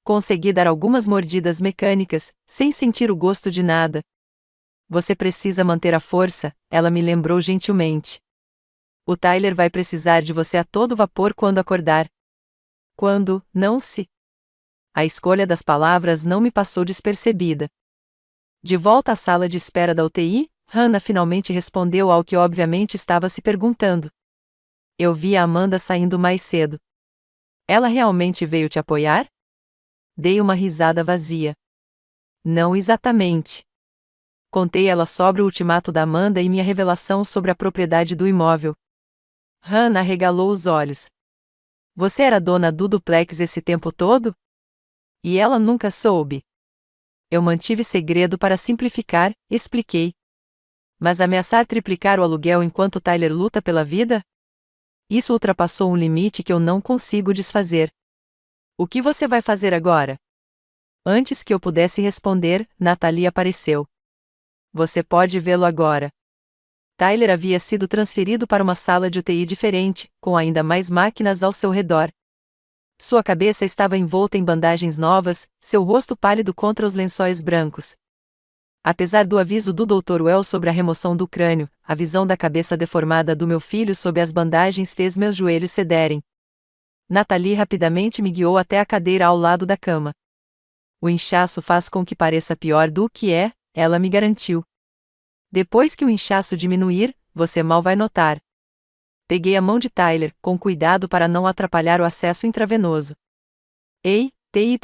Consegui dar algumas mordidas mecânicas, sem sentir o gosto de nada. Você precisa manter a força, ela me lembrou gentilmente. O Tyler vai precisar de você a todo vapor quando acordar. Quando, não se. A escolha das palavras não me passou despercebida. De volta à sala de espera da UTI, Hannah finalmente respondeu ao que obviamente estava se perguntando. Eu vi a Amanda saindo mais cedo. Ela realmente veio te apoiar? Dei uma risada vazia. Não exatamente. Contei ela sobre o ultimato da Amanda e minha revelação sobre a propriedade do imóvel. Hannah arregalou os olhos. Você era dona do duplex esse tempo todo? E ela nunca soube. Eu mantive segredo para simplificar, expliquei. Mas ameaçar triplicar o aluguel enquanto Tyler luta pela vida? Isso ultrapassou um limite que eu não consigo desfazer. O que você vai fazer agora? Antes que eu pudesse responder, Natalie apareceu. Você pode vê-lo agora. Tyler havia sido transferido para uma sala de UTI diferente, com ainda mais máquinas ao seu redor. Sua cabeça estava envolta em bandagens novas, seu rosto pálido contra os lençóis brancos. Apesar do aviso do Dr. Well sobre a remoção do crânio, a visão da cabeça deformada do meu filho sob as bandagens fez meus joelhos cederem. Natalie rapidamente me guiou até a cadeira ao lado da cama. O inchaço faz com que pareça pior do que é, ela me garantiu. Depois que o inchaço diminuir, você mal vai notar. Peguei a mão de Tyler, com cuidado para não atrapalhar o acesso intravenoso. Ei, TY,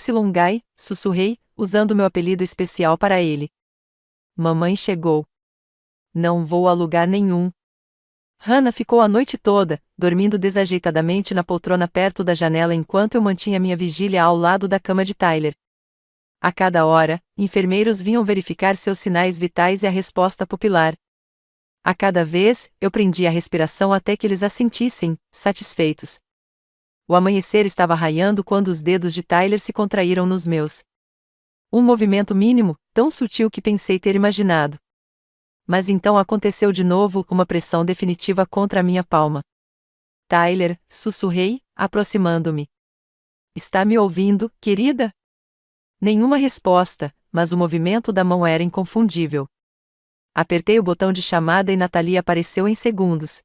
sussurrei, usando meu apelido especial para ele. Mamãe chegou. Não vou a lugar nenhum. Hannah ficou a noite toda, dormindo desajeitadamente na poltrona perto da janela enquanto eu mantinha minha vigília ao lado da cama de Tyler. A cada hora, enfermeiros vinham verificar seus sinais vitais e a resposta pupilar. A cada vez, eu prendia a respiração até que eles assentissem, satisfeitos. O amanhecer estava raiando quando os dedos de Tyler se contraíram nos meus. Um movimento mínimo, tão sutil que pensei ter imaginado. Mas então aconteceu de novo, uma pressão definitiva contra a minha palma. Tyler, sussurrei, aproximando-me. Está me ouvindo, querida? Nenhuma resposta, mas o movimento da mão era inconfundível. Apertei o botão de chamada e Natalie apareceu em segundos.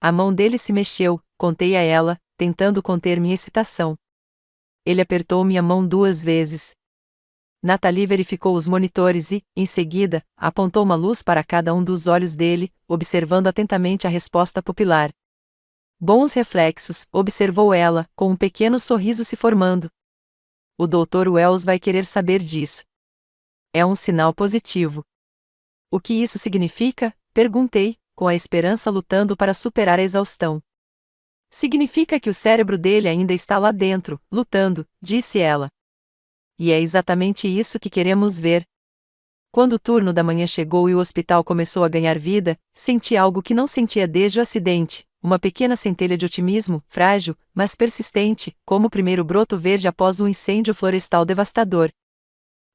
A mão dele se mexeu, contei a ela, tentando conter minha excitação. Ele apertou minha mão 2 vezes. Natalie verificou os monitores e, em seguida, apontou uma luz para cada um dos olhos dele, observando atentamente a resposta pupilar. Bons reflexos, observou ela, com um pequeno sorriso se formando. O Dr. Wells vai querer saber disso. É um sinal positivo. O que isso significa? Perguntei, com a esperança lutando para superar a exaustão. Significa que o cérebro dele ainda está lá dentro, lutando, disse ela. E é exatamente isso que queremos ver. Quando o turno da manhã chegou e o hospital começou a ganhar vida, senti algo que não sentia desde o acidente, uma pequena centelha de otimismo, frágil, mas persistente, como o primeiro broto verde após um incêndio florestal devastador.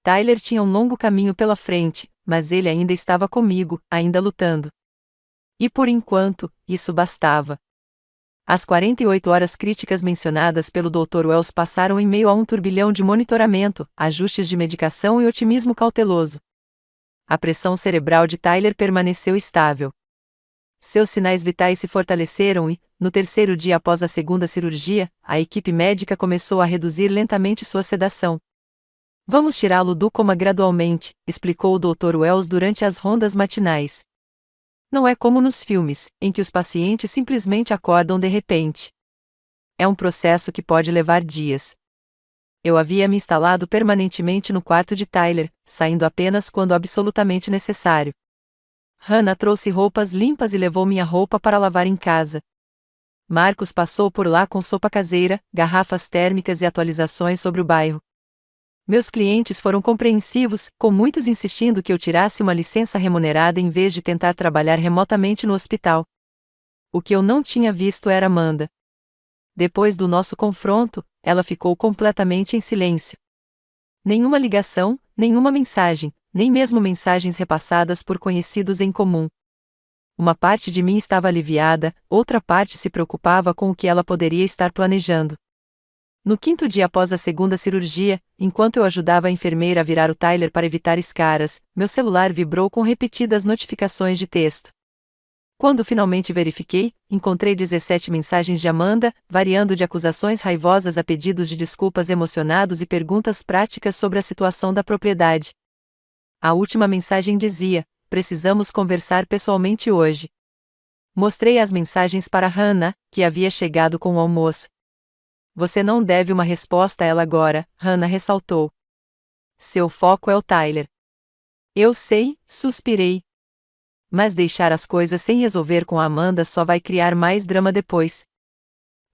Tyler tinha um longo caminho pela frente, mas ele ainda estava comigo, ainda lutando. E por enquanto, isso bastava. As 48 horas críticas mencionadas pelo Dr. Wells passaram em meio a um turbilhão de monitoramento, ajustes de medicação e otimismo cauteloso. A pressão cerebral de Tyler permaneceu estável. Seus sinais vitais se fortaleceram e, no terceiro dia após a segunda cirurgia, a equipe médica começou a reduzir lentamente sua sedação. Vamos tirá-lo do coma gradualmente, explicou o Dr. Wells durante as rondas matinais. Não é como nos filmes, em que os pacientes simplesmente acordam de repente. É um processo que pode levar dias. Eu havia me instalado permanentemente no quarto de Tyler, saindo apenas quando absolutamente necessário. Hannah trouxe roupas limpas e levou minha roupa para lavar em casa. Marcos passou por lá com sopa caseira, garrafas térmicas e atualizações sobre o bairro. Meus clientes foram compreensivos, com muitos insistindo que eu tirasse uma licença remunerada em vez de tentar trabalhar remotamente no hospital. O que eu não tinha visto era Amanda. Depois do nosso confronto, ela ficou completamente em silêncio. Nenhuma ligação, nenhuma mensagem, nem mesmo mensagens repassadas por conhecidos em comum. Uma parte de mim estava aliviada, outra parte se preocupava com o que ela poderia estar planejando. No 5º dia após a segunda cirurgia, enquanto eu ajudava a enfermeira a virar o Tyler para evitar escaras, meu celular vibrou com repetidas notificações de texto. Quando finalmente verifiquei, encontrei 17 mensagens de Amanda, variando de acusações raivosas a pedidos de desculpas emocionados e perguntas práticas sobre a situação da propriedade. A última mensagem dizia: "Precisamos conversar pessoalmente hoje." Mostrei as mensagens para Hannah, que havia chegado com o almoço. "Você não deve uma resposta a ela agora", Hannah ressaltou. "Seu foco é o Tyler." "Eu sei", suspirei. "Mas deixar as coisas sem resolver com a Amanda só vai criar mais drama depois.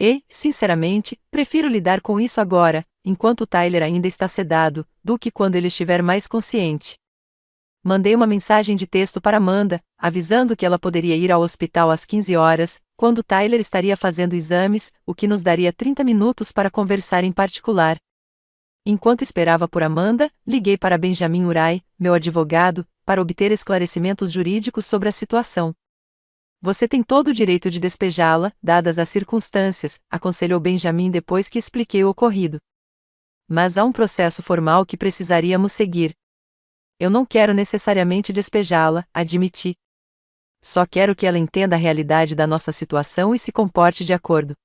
E, sinceramente, prefiro lidar com isso agora, enquanto o Tyler ainda está sedado, do que quando ele estiver mais consciente." Mandei uma mensagem de texto para Amanda, avisando que ela poderia ir ao hospital às 15 horas, quando Tyler estaria fazendo exames, o que nos daria 30 minutos para conversar em particular. Enquanto esperava por Amanda, liguei para Benjamin Urai, meu advogado, para obter esclarecimentos jurídicos sobre a situação. "Você tem todo o direito de despejá-la, dadas as circunstâncias", aconselhou Benjamin depois que expliquei o ocorrido. "Mas há um processo formal que precisaríamos seguir." "Eu não quero necessariamente despejá-la", admiti. "Só quero que ela entenda a realidade da nossa situação e se comporte de acordo."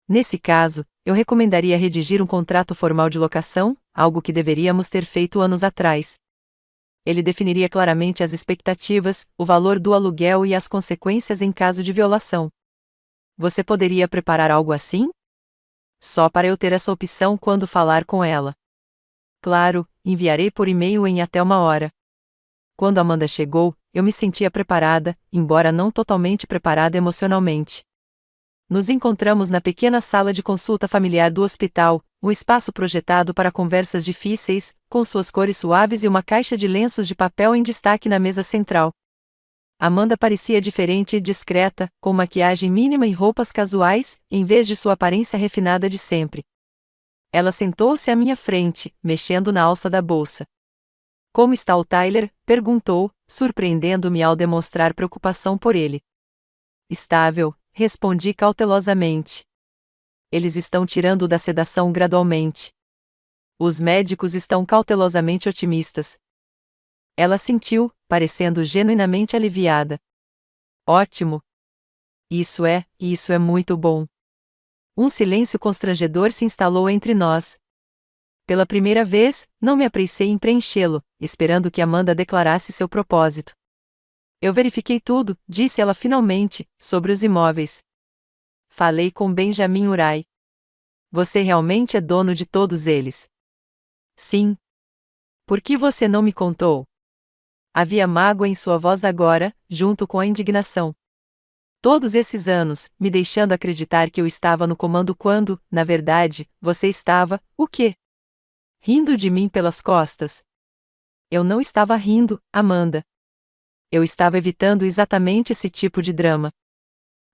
Nesse caso, eu recomendaria redigir um contrato formal de locação, algo que deveríamos ter feito anos atrás. Ele definiria claramente as expectativas, o valor do aluguel e as consequências em caso de violação. Você poderia preparar algo assim? Só para eu ter essa opção quando falar com ela. Claro, enviarei por e-mail em até 1 hora. Quando Amanda chegou, eu me sentia preparada, embora não totalmente preparada emocionalmente. Nos encontramos na pequena sala de consulta familiar do hospital, um espaço projetado para conversas difíceis, com suas cores suaves e uma caixa de lenços de papel em destaque na mesa central. Amanda parecia diferente e discreta, com maquiagem mínima e roupas casuais, em vez de sua aparência refinada de sempre. Ela sentou-se à minha frente, mexendo na alça da bolsa. "Como está o Tyler?", perguntou, surpreendendo-me ao demonstrar preocupação por ele. "Estável", respondi cautelosamente. "Eles estão tirando da sedação gradualmente. Os médicos estão cautelosamente otimistas." Ela sentiu, parecendo genuinamente aliviada. "Ótimo. Isso é muito bom." Um silêncio constrangedor se instalou entre nós. Pela primeira vez, não me apressei em preenchê-lo, esperando que Amanda declarasse seu propósito. "Eu verifiquei tudo", disse ela finalmente, "sobre os imóveis. Falei com Benjamin Urai." "Você realmente é dono de todos eles?" "Sim." "Por que você não me contou?" Havia mágoa em sua voz agora, junto com a indignação. "Todos esses anos, me deixando acreditar que eu estava no comando quando, na verdade, você estava, o quê? Rindo de mim pelas costas." "Eu não estava rindo, Amanda. Eu estava evitando exatamente esse tipo de drama.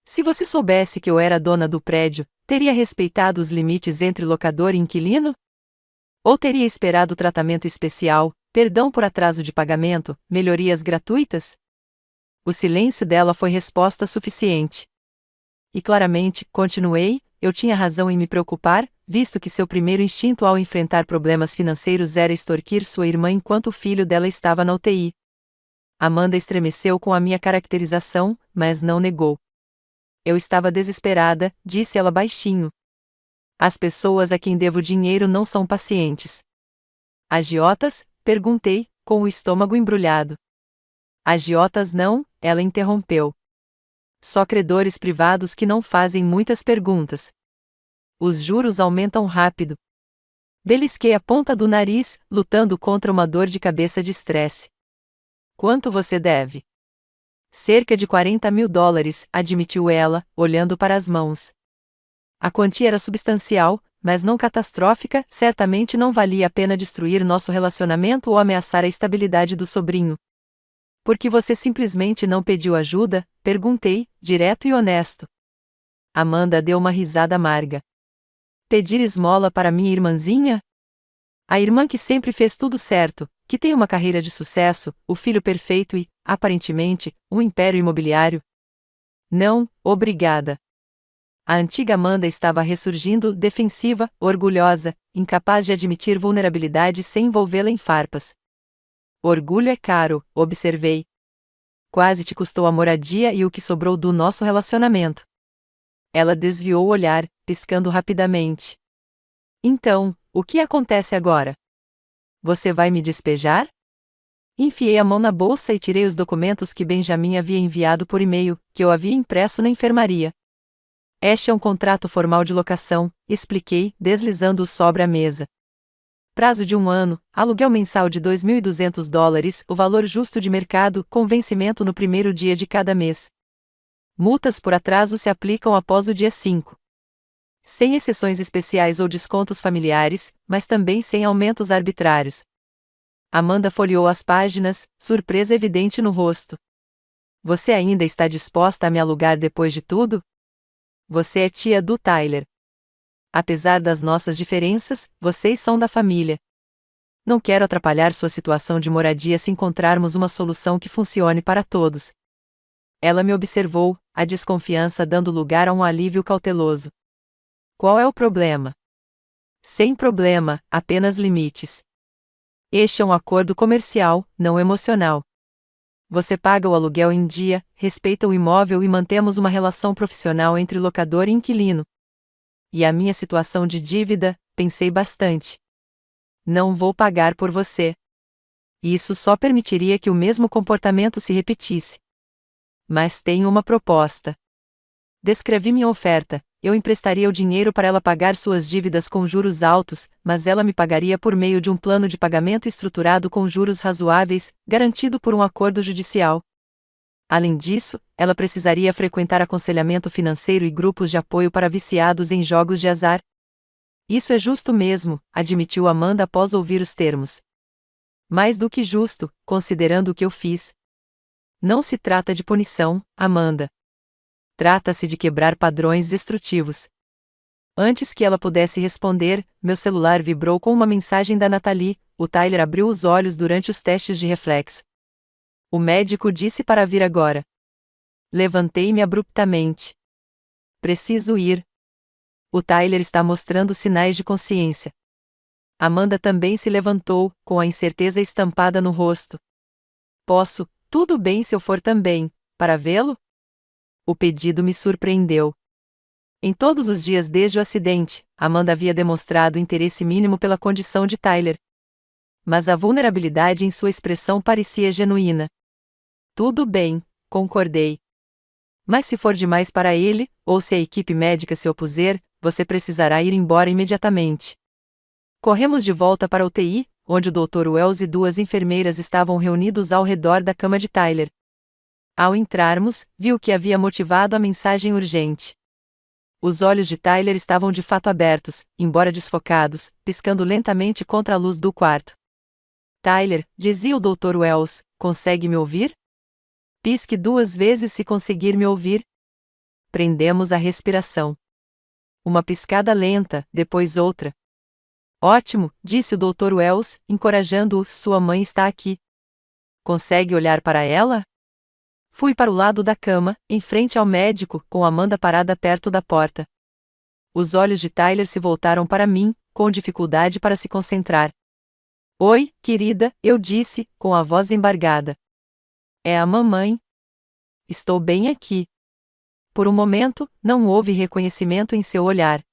Se você soubesse que eu era dona do prédio, teria respeitado os limites entre locador e inquilino? Ou teria esperado tratamento especial, perdão por atraso de pagamento, melhorias gratuitas?" O silêncio dela foi resposta suficiente. "E claramente", continuei, "eu tinha razão em me preocupar, visto que seu primeiro instinto ao enfrentar problemas financeiros era extorquir sua irmã enquanto o filho dela estava na UTI. Amanda estremeceu com a minha caracterização, mas não negou. "Eu estava desesperada", disse ela baixinho. "As pessoas a quem devo dinheiro não são pacientes." "Agiotas?", perguntei, com o estômago embrulhado. "Agiotas não", ela interrompeu. "Só credores privados que não fazem muitas perguntas. Os juros aumentam rápido." Belisquei a ponta do nariz, lutando contra uma dor de cabeça de estresse. "Quanto você deve?" Cerca de $40.000, admitiu ela, olhando para as mãos. A quantia era substancial, mas não catastrófica, certamente não valia a pena destruir nosso relacionamento ou ameaçar a estabilidade do sobrinho. Por que você simplesmente não pediu ajuda? Perguntei, direto e honesto. Amanda deu uma risada amarga. Pedir esmola para minha irmãzinha? A irmã que sempre fez tudo certo, que tem uma carreira de sucesso, o filho perfeito e, aparentemente, um império imobiliário? Não, obrigada. A antiga Amanda estava ressurgindo, defensiva, orgulhosa, incapaz de admitir vulnerabilidade sem envolvê-la em farpas. Orgulho é caro, observei. Quase te custou a moradia e o que sobrou do nosso relacionamento. Ela desviou o olhar, piscando rapidamente. Então, o que acontece agora? Você vai me despejar? Enfiei a mão na bolsa e tirei os documentos que Benjamin havia enviado por e-mail, que eu havia impresso na enfermaria. Este é um contrato formal de locação, expliquei, deslizando-o sobre a mesa. Prazo de 1 ano, aluguel mensal de $2.200, o valor justo de mercado, com vencimento no primeiro dia de cada mês. Multas por atraso se aplicam após o dia 5. Sem exceções especiais ou descontos familiares, mas também sem aumentos arbitrários. Amanda folheou as páginas, surpresa evidente no rosto. Você ainda está disposta a me alugar depois de tudo? Você é tia do Tyler. Apesar das nossas diferenças, vocês são da família. Não quero atrapalhar sua situação de moradia se encontrarmos uma solução que funcione para todos. Ela me observou, a desconfiança dando lugar a um alívio cauteloso. Qual é o problema? Sem problema, apenas limites. Este é um acordo comercial, não emocional. Você paga o aluguel em dia, respeita o imóvel e mantemos uma relação profissional entre locador e inquilino. E a minha situação de dívida, pensei bastante. Não vou pagar por você. Isso só permitiria que o mesmo comportamento se repetisse. Mas tenho uma proposta. Descrevi minha oferta. Eu emprestaria o dinheiro para ela pagar suas dívidas com juros altos, mas ela me pagaria por meio de um plano de pagamento estruturado com juros razoáveis, garantido por um acordo judicial. Além disso, ela precisaria frequentar aconselhamento financeiro e grupos de apoio para viciados em jogos de azar. Isso é justo mesmo, admitiu Amanda após ouvir os termos. Mais do que justo, considerando o que eu fiz. Não se trata de punição, Amanda. Trata-se de quebrar padrões destrutivos. Antes que ela pudesse responder, meu celular vibrou com uma mensagem da Natalie. O Tyler abriu os olhos durante os testes de reflexo. O médico disse para vir agora. Levantei-me abruptamente. Preciso ir. O Tyler está mostrando sinais de consciência. Amanda também se levantou, com a incerteza estampada no rosto. Posso, tudo bem se eu for também, para vê-lo? O pedido me surpreendeu. Em todos os dias desde o acidente, Amanda havia demonstrado interesse mínimo pela condição de Tyler. Mas a vulnerabilidade em sua expressão parecia genuína. Tudo bem, concordei. Mas se for demais para ele, ou se a equipe médica se opuser, você precisará ir embora imediatamente. Corremos de volta para a UTI, onde o Dr. Wells e 2 enfermeiras estavam reunidos ao redor da cama de Tyler. Ao entrarmos, vi o que havia motivado a mensagem urgente. Os olhos de Tyler estavam de fato abertos, embora desfocados, piscando lentamente contra a luz do quarto. Tyler, dizia o Dr. Wells, consegue me ouvir? Pisque 2 vezes se conseguir me ouvir. Prendemos a respiração. Uma piscada lenta, depois outra. Ótimo, disse o Dr. Wells, encorajando-o, sua mãe está aqui. Consegue olhar para ela? Fui para o lado da cama, em frente ao médico, com Amanda parada perto da porta. Os olhos de Tyler se voltaram para mim, com dificuldade para se concentrar. Oi, querida, eu disse, com a voz embargada. É a mamãe. Estou bem aqui. Por um momento, não houve reconhecimento em seu olhar.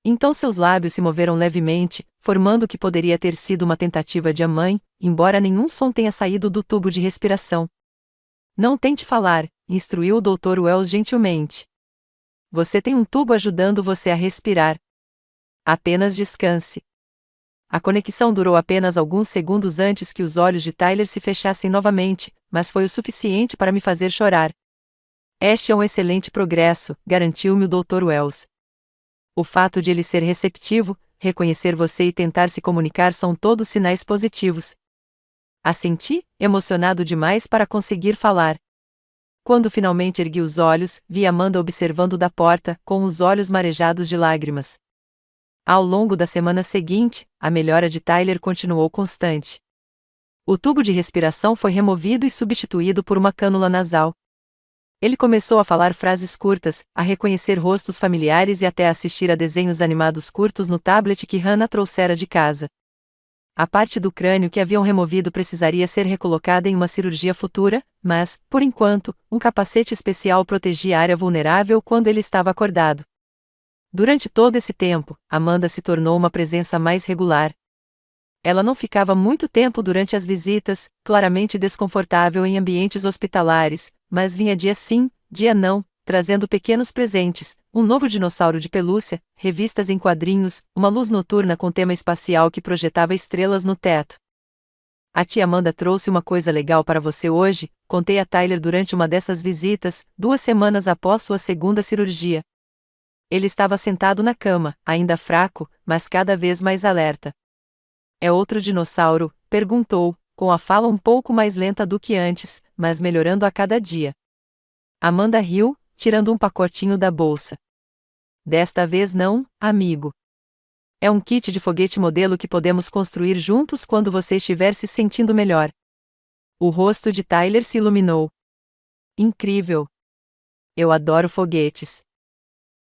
Então seus lábios se moveram levemente, formando o que poderia ter sido uma tentativa de mãe, embora nenhum som tenha saído do tubo de respiração. Não tente falar, instruiu o Dr. Wells gentilmente. Você tem um tubo ajudando você a respirar. Apenas descanse. A conexão durou apenas alguns segundos antes que os olhos de Tyler se fechassem novamente, mas foi o suficiente para me fazer chorar. Este é um excelente progresso, garantiu-me o Dr. Wells. O fato de ele ser receptivo, reconhecer você e tentar se comunicar são todos sinais positivos. Assenti, emocionado demais para conseguir falar. Quando finalmente ergui os olhos, vi Amanda observando da porta, com os olhos marejados de lágrimas. Ao longo da semana seguinte, a melhora de Tyler continuou constante. O tubo de respiração foi removido e substituído por uma cânula nasal. Ele começou a falar frases curtas, a reconhecer rostos familiares e até a assistir a desenhos animados curtos no tablet que Hannah trouxera de casa. A parte do crânio que haviam removido precisaria ser recolocada em uma cirurgia futura, mas, por enquanto, um capacete especial protegia a área vulnerável quando ele estava acordado. Durante todo esse tempo, Amanda se tornou uma presença mais regular. Ela não ficava muito tempo durante as visitas, claramente desconfortável em ambientes hospitalares, mas vinha dia sim, dia não, trazendo pequenos presentes, um novo dinossauro de pelúcia, revistas em quadrinhos, uma luz noturna com tema espacial que projetava estrelas no teto. A tia Amanda trouxe uma coisa legal para você hoje, contei a Tyler durante uma dessas visitas, 2 semanas após sua segunda cirurgia. Ele estava sentado na cama, ainda fraco, mas cada vez mais alerta. É outro dinossauro? Perguntou, com a fala um pouco mais lenta do que antes, mas melhorando a cada dia. Amanda riu, tirando um pacotinho da bolsa. Desta vez não, amigo. É um kit de foguete modelo que podemos construir juntos quando você estiver se sentindo melhor. O rosto de Tyler se iluminou. Incrível! Eu adoro foguetes.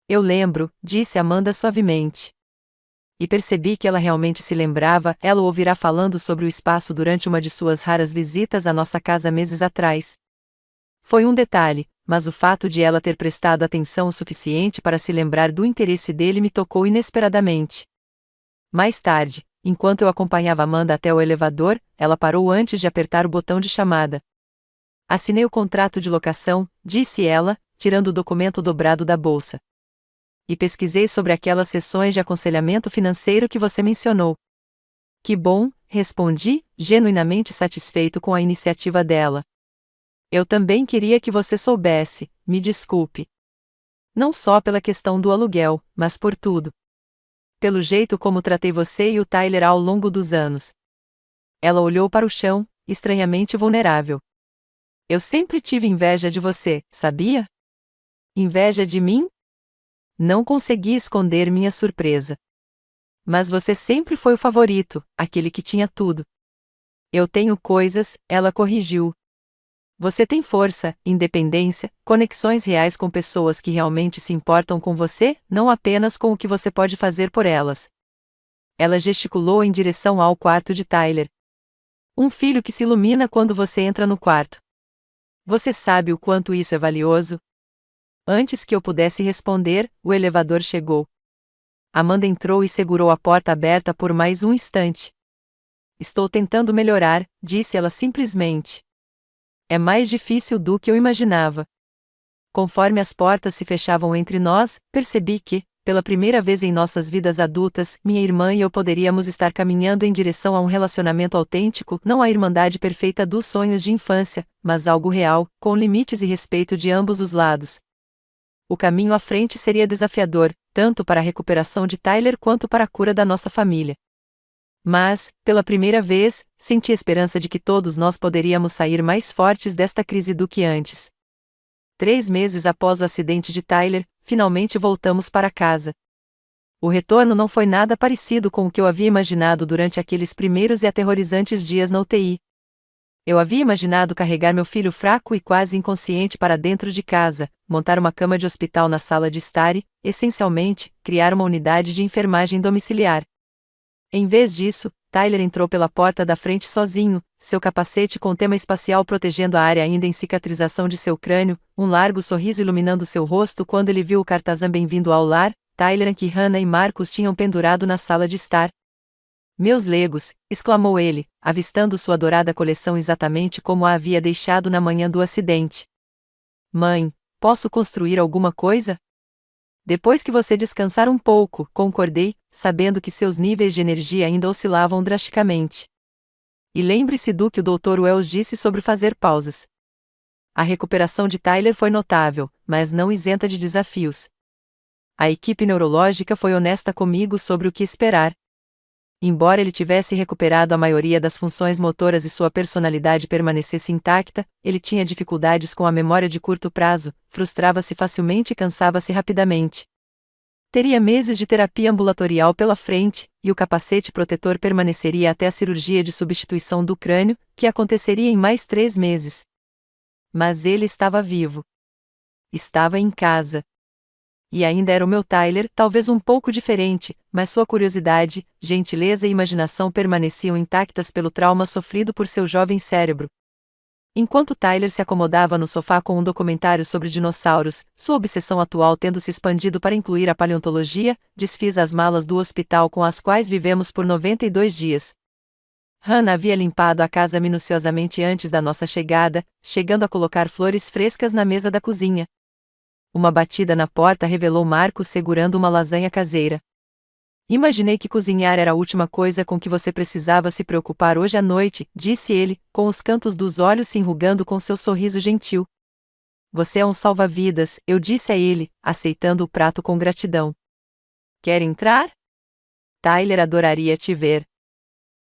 Eu lembro, disse Amanda suavemente. E percebi que ela realmente se lembrava, ela o ouvirá falando sobre o espaço durante uma de suas raras visitas à nossa casa meses atrás. Foi um detalhe, mas o fato de ela ter prestado atenção o suficiente para se lembrar do interesse dele me tocou inesperadamente. Mais tarde, enquanto eu acompanhava Amanda até o elevador, ela parou antes de apertar o botão de chamada. Assinei o contrato de locação, disse ela, tirando o documento dobrado da bolsa. E pesquisei sobre aquelas sessões de aconselhamento financeiro que você mencionou. Que bom, respondi, genuinamente satisfeito com a iniciativa dela. Eu também queria que você soubesse, me desculpe. Não só pela questão do aluguel, mas por tudo. Pelo jeito como tratei você e o Tyler ao longo dos anos. Ela olhou para o chão, estranhamente vulnerável. Eu sempre tive inveja de você, sabia? Inveja de mim? Não consegui esconder minha surpresa. Mas você sempre foi o favorito, aquele que tinha tudo. Eu tenho coisas, ela corrigiu. Você tem força, independência, conexões reais com pessoas que realmente se importam com você, não apenas com o que você pode fazer por elas. Ela gesticulou em direção ao quarto de Tyler. Um filho que se ilumina quando você entra no quarto. Você sabe o quanto isso é valioso? Antes que eu pudesse responder, o elevador chegou. Amanda entrou e segurou a porta aberta por mais um instante. Estou tentando melhorar, disse ela simplesmente. É mais difícil do que eu imaginava. Conforme as portas se fechavam entre nós, percebi que, pela primeira vez em nossas vidas adultas, minha irmã e eu poderíamos estar caminhando em direção a um relacionamento autêntico, não a irmandade perfeita dos sonhos de infância, mas algo real, com limites e respeito de ambos os lados. O caminho à frente seria desafiador, tanto para a recuperação de Tyler quanto para a cura da nossa família. Mas, pela primeira vez, senti a esperança de que todos nós poderíamos sair mais fortes desta crise do que antes. 3 meses após o acidente de Tyler, finalmente voltamos para casa. O retorno não foi nada parecido com o que eu havia imaginado durante aqueles primeiros e aterrorizantes dias na UTI. Eu havia imaginado carregar meu filho fraco e quase inconsciente para dentro de casa, montar uma cama de hospital na sala de estar e, essencialmente, criar uma unidade de enfermagem domiciliar. Em vez disso, Tyler entrou pela porta da frente sozinho, seu capacete com tema espacial protegendo a área ainda em cicatrização de seu crânio, um largo sorriso iluminando seu rosto quando ele viu o cartaz Bem-vindo ao Lar, Tyler que Hannah e Marcus tinham pendurado na sala de estar. Meus legos, exclamou ele, avistando sua dourada coleção exatamente como a havia deixado na manhã do acidente. Mãe, posso construir alguma coisa? Depois que você descansar um pouco, concordei, sabendo que seus níveis de energia ainda oscilavam drasticamente. E lembre-se do que o Dr. Wells disse sobre fazer pausas. A recuperação de Tyler foi notável, mas não isenta de desafios. A equipe neurológica foi honesta comigo sobre o que esperar. Embora ele tivesse recuperado a maioria das funções motoras e sua personalidade permanecesse intacta, ele tinha dificuldades com a memória de curto prazo, frustrava-se facilmente e cansava-se rapidamente. Teria meses de terapia ambulatorial pela frente, e o capacete protetor permaneceria até a cirurgia de substituição do crânio, que aconteceria em mais 3 meses. Mas ele estava vivo. Estava em casa. E ainda era o meu Tyler, talvez um pouco diferente, mas sua curiosidade, gentileza e imaginação permaneciam intactas pelo trauma sofrido por seu jovem cérebro. Enquanto Tyler se acomodava no sofá com um documentário sobre dinossauros, sua obsessão atual tendo se expandido para incluir a paleontologia, desfiz as malas do hospital com as quais vivemos por 92 dias. Hannah havia limpado a casa minuciosamente antes da nossa chegada, chegando a colocar flores frescas na mesa da cozinha. Uma batida na porta revelou Marcos segurando uma lasanha caseira. Imaginei que cozinhar era a última coisa com que você precisava se preocupar hoje à noite, disse ele, com os cantos dos olhos se enrugando com seu sorriso gentil. Você é um salva-vidas, eu disse a ele, aceitando o prato com gratidão. Quer entrar? Tyler adoraria te ver.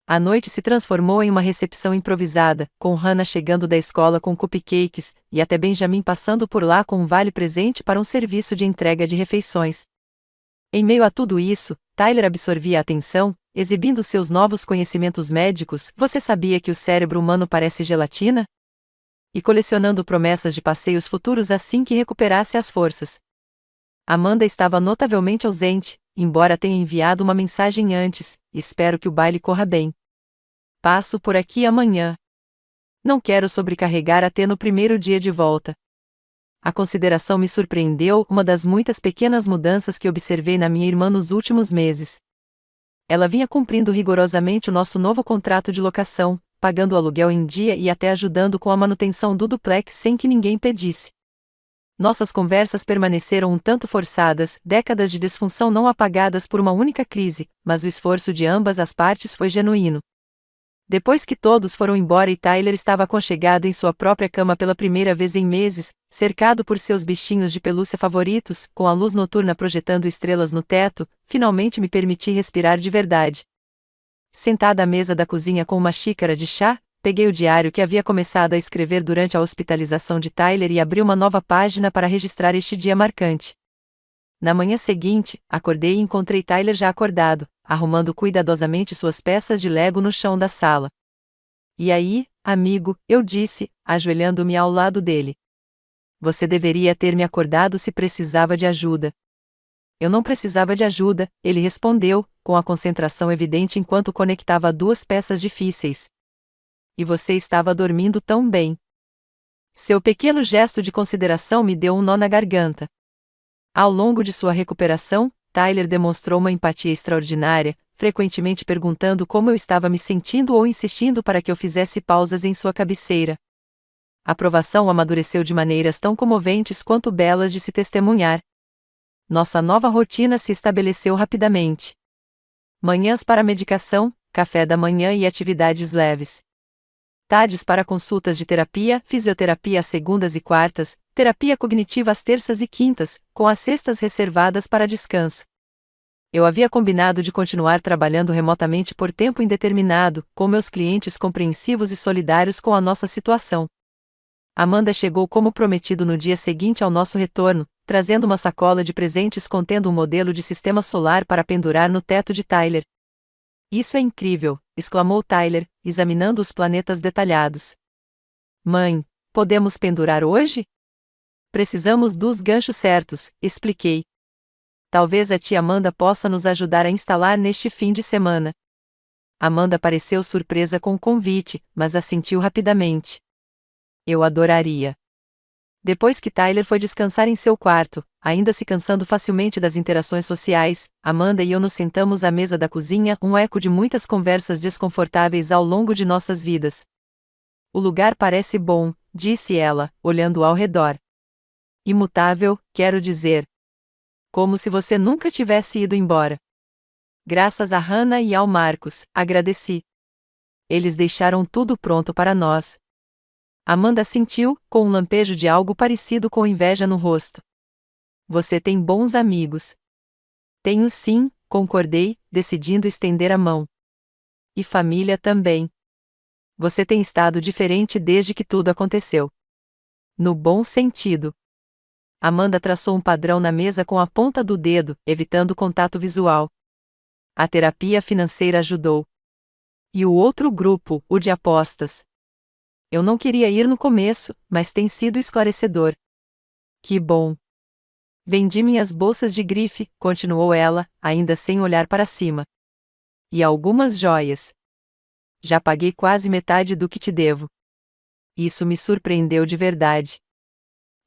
A noite se transformou em uma recepção improvisada, com Hannah chegando da escola com cupcakes, e até Benjamin passando por lá com um vale-presente para um serviço de entrega de refeições. Em meio a tudo isso, Tyler absorvia a atenção, exibindo seus novos conhecimentos médicos. Você sabia que o cérebro humano parece gelatina? E colecionando promessas de passeios futuros assim que recuperasse as forças. Amanda estava notavelmente ausente, embora tenha enviado uma mensagem antes: espero que o baile corra bem. Passo por aqui amanhã. Não quero sobrecarregar até no primeiro dia de volta. A consideração me surpreendeu, uma das muitas pequenas mudanças que observei na minha irmã nos últimos meses. Ela vinha cumprindo rigorosamente o nosso novo contrato de locação, pagando o aluguel em dia e até ajudando com a manutenção do duplex sem que ninguém pedisse. Nossas conversas permaneceram um tanto forçadas, décadas de disfunção não apagadas por uma única crise, mas o esforço de ambas as partes foi genuíno. Depois que todos foram embora e Tyler estava aconchegado em sua própria cama pela primeira vez em meses, cercado por seus bichinhos de pelúcia favoritos, com a luz noturna projetando estrelas no teto, finalmente me permiti respirar de verdade. Sentada à mesa da cozinha com uma xícara de chá, peguei o diário que havia começado a escrever durante a hospitalização de Tyler e abri uma nova página para registrar este dia marcante. Na manhã seguinte, acordei e encontrei Tyler já acordado, arrumando cuidadosamente suas peças de Lego no chão da sala. E aí, amigo, eu disse, ajoelhando-me ao lado dele. Você deveria ter me acordado se precisava de ajuda. Eu não precisava de ajuda, ele respondeu, com a concentração evidente enquanto conectava 2 peças difíceis. E você estava dormindo tão bem. Seu pequeno gesto de consideração me deu um nó na garganta. Ao longo de sua recuperação, Tyler demonstrou uma empatia extraordinária, frequentemente perguntando como eu estava me sentindo ou insistindo para que eu fizesse pausas em sua cabeceira. A aprovação amadureceu de maneiras tão comoventes quanto belas de se testemunhar. Nossa nova rotina se estabeleceu rapidamente. Manhãs para medicação, café da manhã e atividades leves. Tardes para consultas de terapia, fisioterapia às segundas e quartas, terapia cognitiva às terças e quintas, com as sextas reservadas para descanso. Eu havia combinado de continuar trabalhando remotamente por tempo indeterminado, com meus clientes compreensivos e solidários com a nossa situação. Amanda chegou como prometido no dia seguinte ao nosso retorno, trazendo uma sacola de presentes contendo um modelo de sistema solar para pendurar no teto de Tyler. Isso é incrível, exclamou Tyler, examinando os planetas detalhados. Mãe, podemos pendurar hoje? Precisamos dos ganchos certos, expliquei. Talvez a tia Amanda possa nos ajudar a instalar neste fim de semana. Amanda pareceu surpresa com o convite, mas assentiu rapidamente. Eu adoraria. Depois que Tyler foi descansar em seu quarto, ainda se cansando facilmente das interações sociais, Amanda e eu nos sentamos à mesa da cozinha, um eco de muitas conversas desconfortáveis ao longo de nossas vidas. O lugar parece bom, disse ela, olhando ao redor. Imutável, quero dizer. Como se você nunca tivesse ido embora. Graças a Hannah e ao Marcos, agradeci. Eles deixaram tudo pronto para nós. Amanda sentiu, com um lampejo de algo parecido com inveja no rosto. Você tem bons amigos. Tenho sim, concordei, decidindo estender a mão. E família também. Você tem estado diferente desde que tudo aconteceu. No bom sentido. Amanda traçou um padrão na mesa com a ponta do dedo, evitando contato visual. A terapia financeira ajudou. E o outro grupo, o de apostas. Eu não queria ir no começo, mas tem sido esclarecedor. Que bom. Vendi minhas bolsas de grife, continuou ela, ainda sem olhar para cima. E algumas joias. Já paguei quase metade do que te devo. Isso me surpreendeu de verdade.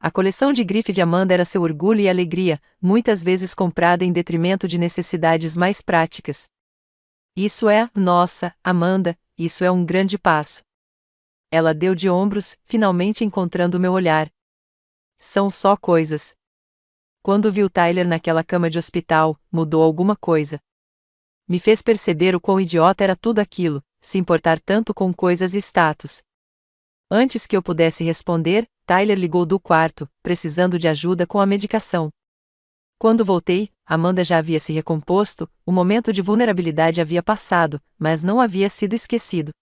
A coleção de grife de Amanda era seu orgulho e alegria, muitas vezes comprada em detrimento de necessidades mais práticas. Isso é, nossa, Amanda, isso é um grande passo. Ela deu de ombros, finalmente encontrando meu olhar. São só coisas. Quando viu Tyler naquela cama de hospital, mudou alguma coisa. Me fez perceber o quão idiota era tudo aquilo, se importar tanto com coisas e status. Antes que eu pudesse responder, Tyler ligou do quarto, precisando de ajuda com a medicação. Quando voltei, Amanda já havia se recomposto, o momento de vulnerabilidade havia passado, mas não havia sido esquecido.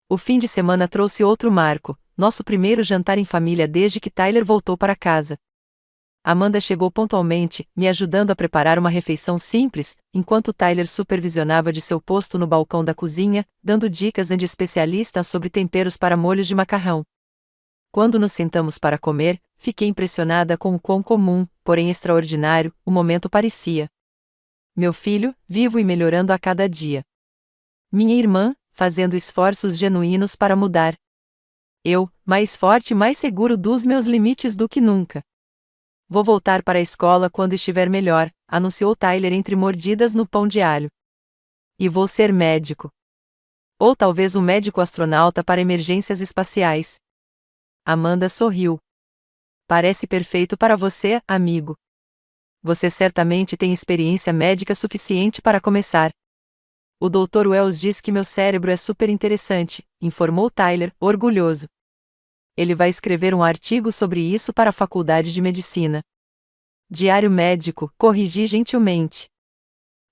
O fim de semana trouxe outro marco, nosso primeiro jantar em família desde que Tyler voltou para casa. Amanda chegou pontualmente, me ajudando a preparar uma refeição simples, enquanto Tyler supervisionava de seu posto no balcão da cozinha, dando dicas de especialista sobre temperos para molhos de macarrão. Quando nos sentamos para comer, fiquei impressionada com o quão comum, porém extraordinário, o momento parecia. Meu filho, vivo e melhorando a cada dia. Minha irmã, fazendo esforços genuínos para mudar. Eu, mais forte e mais seguro dos meus limites do que nunca. Vou voltar para a escola quando estiver melhor, anunciou Tyler entre mordidas no pão de alho. E vou ser médico. Ou talvez um médico astronauta para emergências espaciais. Amanda sorriu. Parece perfeito para você, amigo. Você certamente tem experiência médica suficiente para começar. O Dr. Wells diz que meu cérebro é super interessante, informou Tyler, orgulhoso. Ele vai escrever um artigo sobre isso para a Faculdade de Medicina. Diário médico, corrigi gentilmente.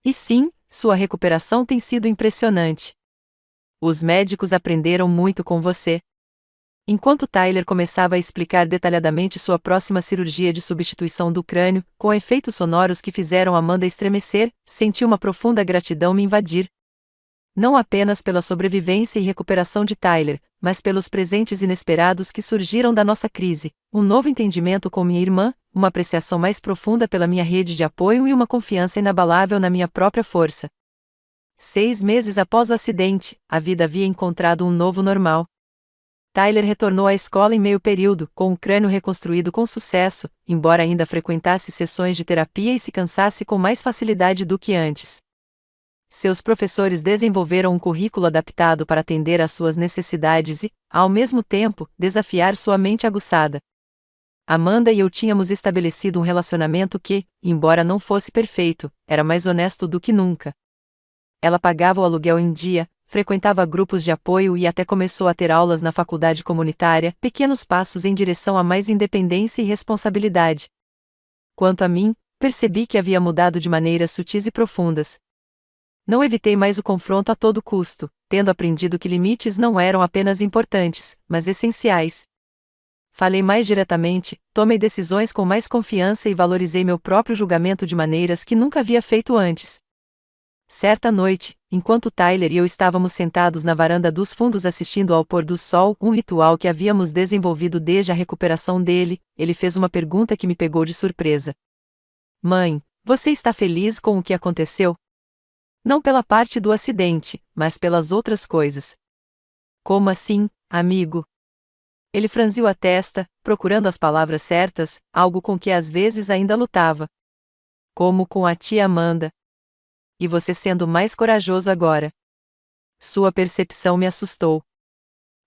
E sim, sua recuperação tem sido impressionante. Os médicos aprenderam muito com você. Enquanto Tyler começava a explicar detalhadamente sua próxima cirurgia de substituição do crânio, com efeitos sonoros que fizeram Amanda estremecer, senti uma profunda gratidão me invadir. Não apenas pela sobrevivência e recuperação de Tyler, mas pelos presentes inesperados que surgiram da nossa crise, um novo entendimento com minha irmã, uma apreciação mais profunda pela minha rede de apoio e uma confiança inabalável na minha própria força. 6 meses após o acidente, a vida havia encontrado um novo normal. Tyler retornou à escola em meio período, com o crânio reconstruído com sucesso, embora ainda frequentasse sessões de terapia e se cansasse com mais facilidade do que antes. Seus professores desenvolveram um currículo adaptado para atender às suas necessidades e, ao mesmo tempo, desafiar sua mente aguçada. Amanda e eu tínhamos estabelecido um relacionamento que, embora não fosse perfeito, era mais honesto do que nunca. Ela pagava o aluguel em dia, frequentava grupos de apoio e até começou a ter aulas na faculdade comunitária, pequenos passos em direção a mais independência e responsabilidade. Quanto a mim, percebi que havia mudado de maneiras sutis e profundas. Não evitei mais o confronto a todo custo, tendo aprendido que limites não eram apenas importantes, mas essenciais. Falei mais diretamente, tomei decisões com mais confiança e valorizei meu próprio julgamento de maneiras que nunca havia feito antes. Certa noite, enquanto Tyler e eu estávamos sentados na varanda dos fundos assistindo ao pôr do sol, um ritual que havíamos desenvolvido desde a recuperação dele, ele fez uma pergunta que me pegou de surpresa. Mãe, você está feliz com o que aconteceu? Não pela parte do acidente, mas pelas outras coisas. Como assim, amigo? Ele franziu a testa, procurando as palavras certas, algo com que às vezes ainda lutava. Como com a tia Amanda. E você sendo mais corajoso agora. Sua percepção me assustou.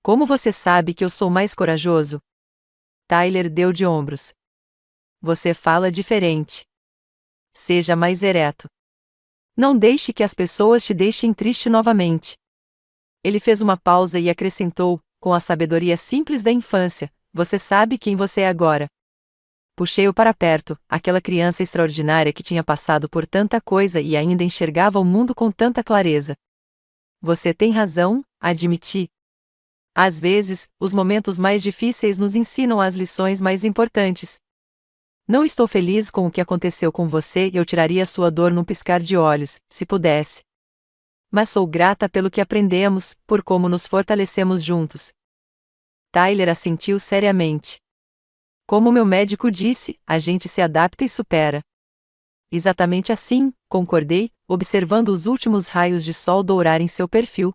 Como você sabe que eu sou mais corajoso? Tyler deu de ombros. Você fala diferente. Seja mais ereto. Não deixe que as pessoas te deixem triste novamente. Ele fez uma pausa e acrescentou, com a sabedoria simples da infância: você sabe quem você é agora. Puxei-o para perto, aquela criança extraordinária que tinha passado por tanta coisa e ainda enxergava o mundo com tanta clareza. Você tem razão, admiti. Às vezes, os momentos mais difíceis nos ensinam as lições mais importantes. Não estou feliz com o que aconteceu com você e eu tiraria sua dor num piscar de olhos, se pudesse. Mas sou grata pelo que aprendemos, por como nos fortalecemos juntos. Tyler assentiu seriamente. Como meu médico disse, a gente se adapta e supera. Exatamente assim, concordei, observando os últimos raios de sol dourarem seu perfil.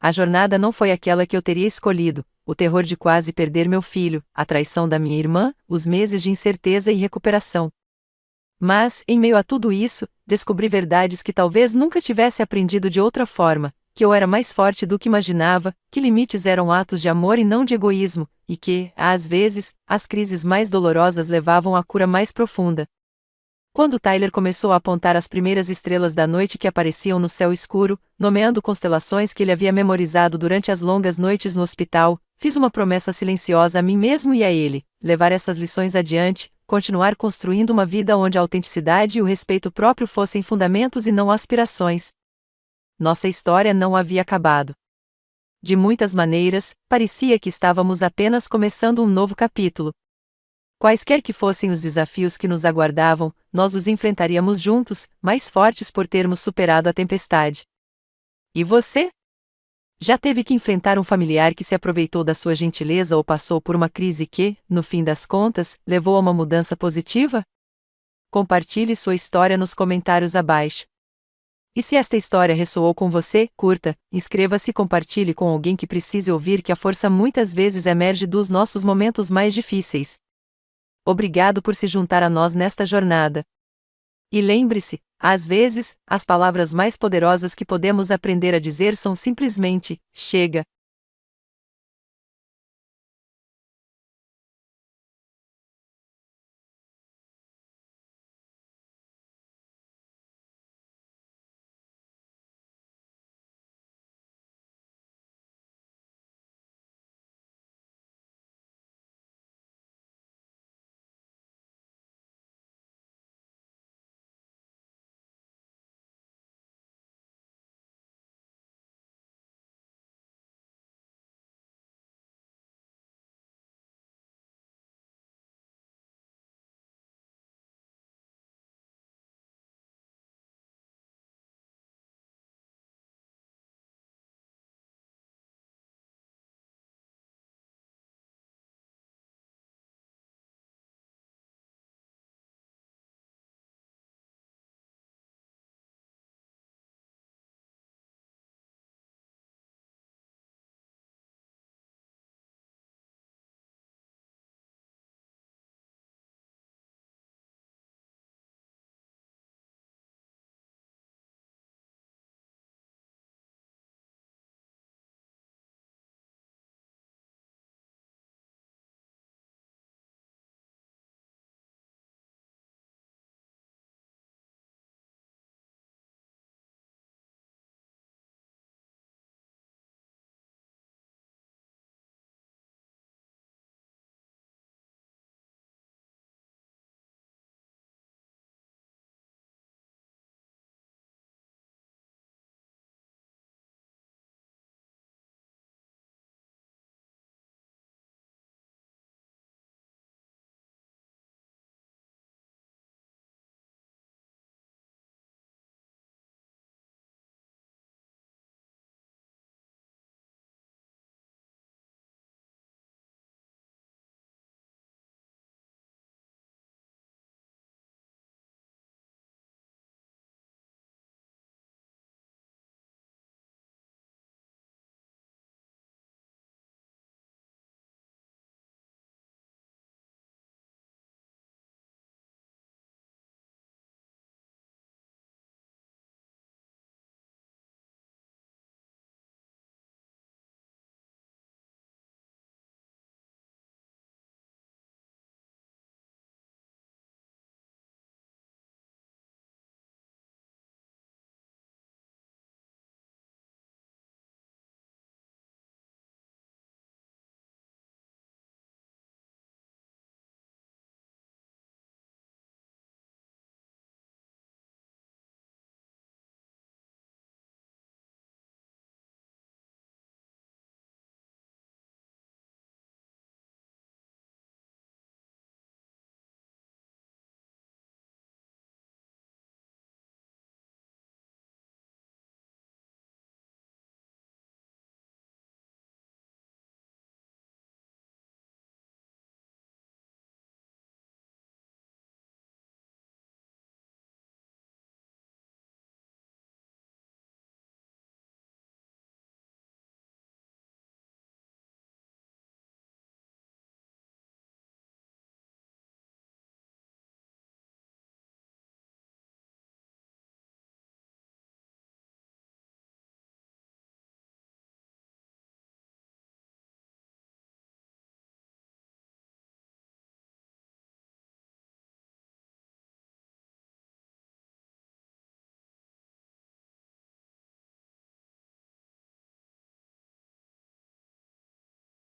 A jornada não foi aquela que eu teria escolhido, o terror de quase perder meu filho, a traição da minha irmã, os meses de incerteza e recuperação. Mas, em meio a tudo isso, descobri verdades que talvez nunca tivesse aprendido de outra forma, que eu era mais forte do que imaginava, que limites eram atos de amor e não de egoísmo, e que, às vezes, as crises mais dolorosas levavam à cura mais profunda. Quando Tyler começou a apontar as primeiras estrelas da noite que apareciam no céu escuro, nomeando constelações que ele havia memorizado durante as longas noites no hospital, fiz uma promessa silenciosa a mim mesmo e a ele: levar essas lições adiante, continuar construindo uma vida onde a autenticidade e o respeito próprio fossem fundamentos e não aspirações. Nossa história não havia acabado. De muitas maneiras, parecia que estávamos apenas começando um novo capítulo. Quaisquer que fossem os desafios que nos aguardavam, nós os enfrentaríamos juntos, mais fortes por termos superado a tempestade. E você? Já teve que enfrentar um familiar que se aproveitou da sua gentileza ou passou por uma crise que, no fim das contas, levou a uma mudança positiva? Compartilhe sua história nos comentários abaixo. E se esta história ressoou com você, curta, inscreva-se e compartilhe com alguém que precise ouvir que a força muitas vezes emerge dos nossos momentos mais difíceis. Obrigado por se juntar a nós nesta jornada. E lembre-se, às vezes, as palavras mais poderosas que podemos aprender a dizer são simplesmente: chega.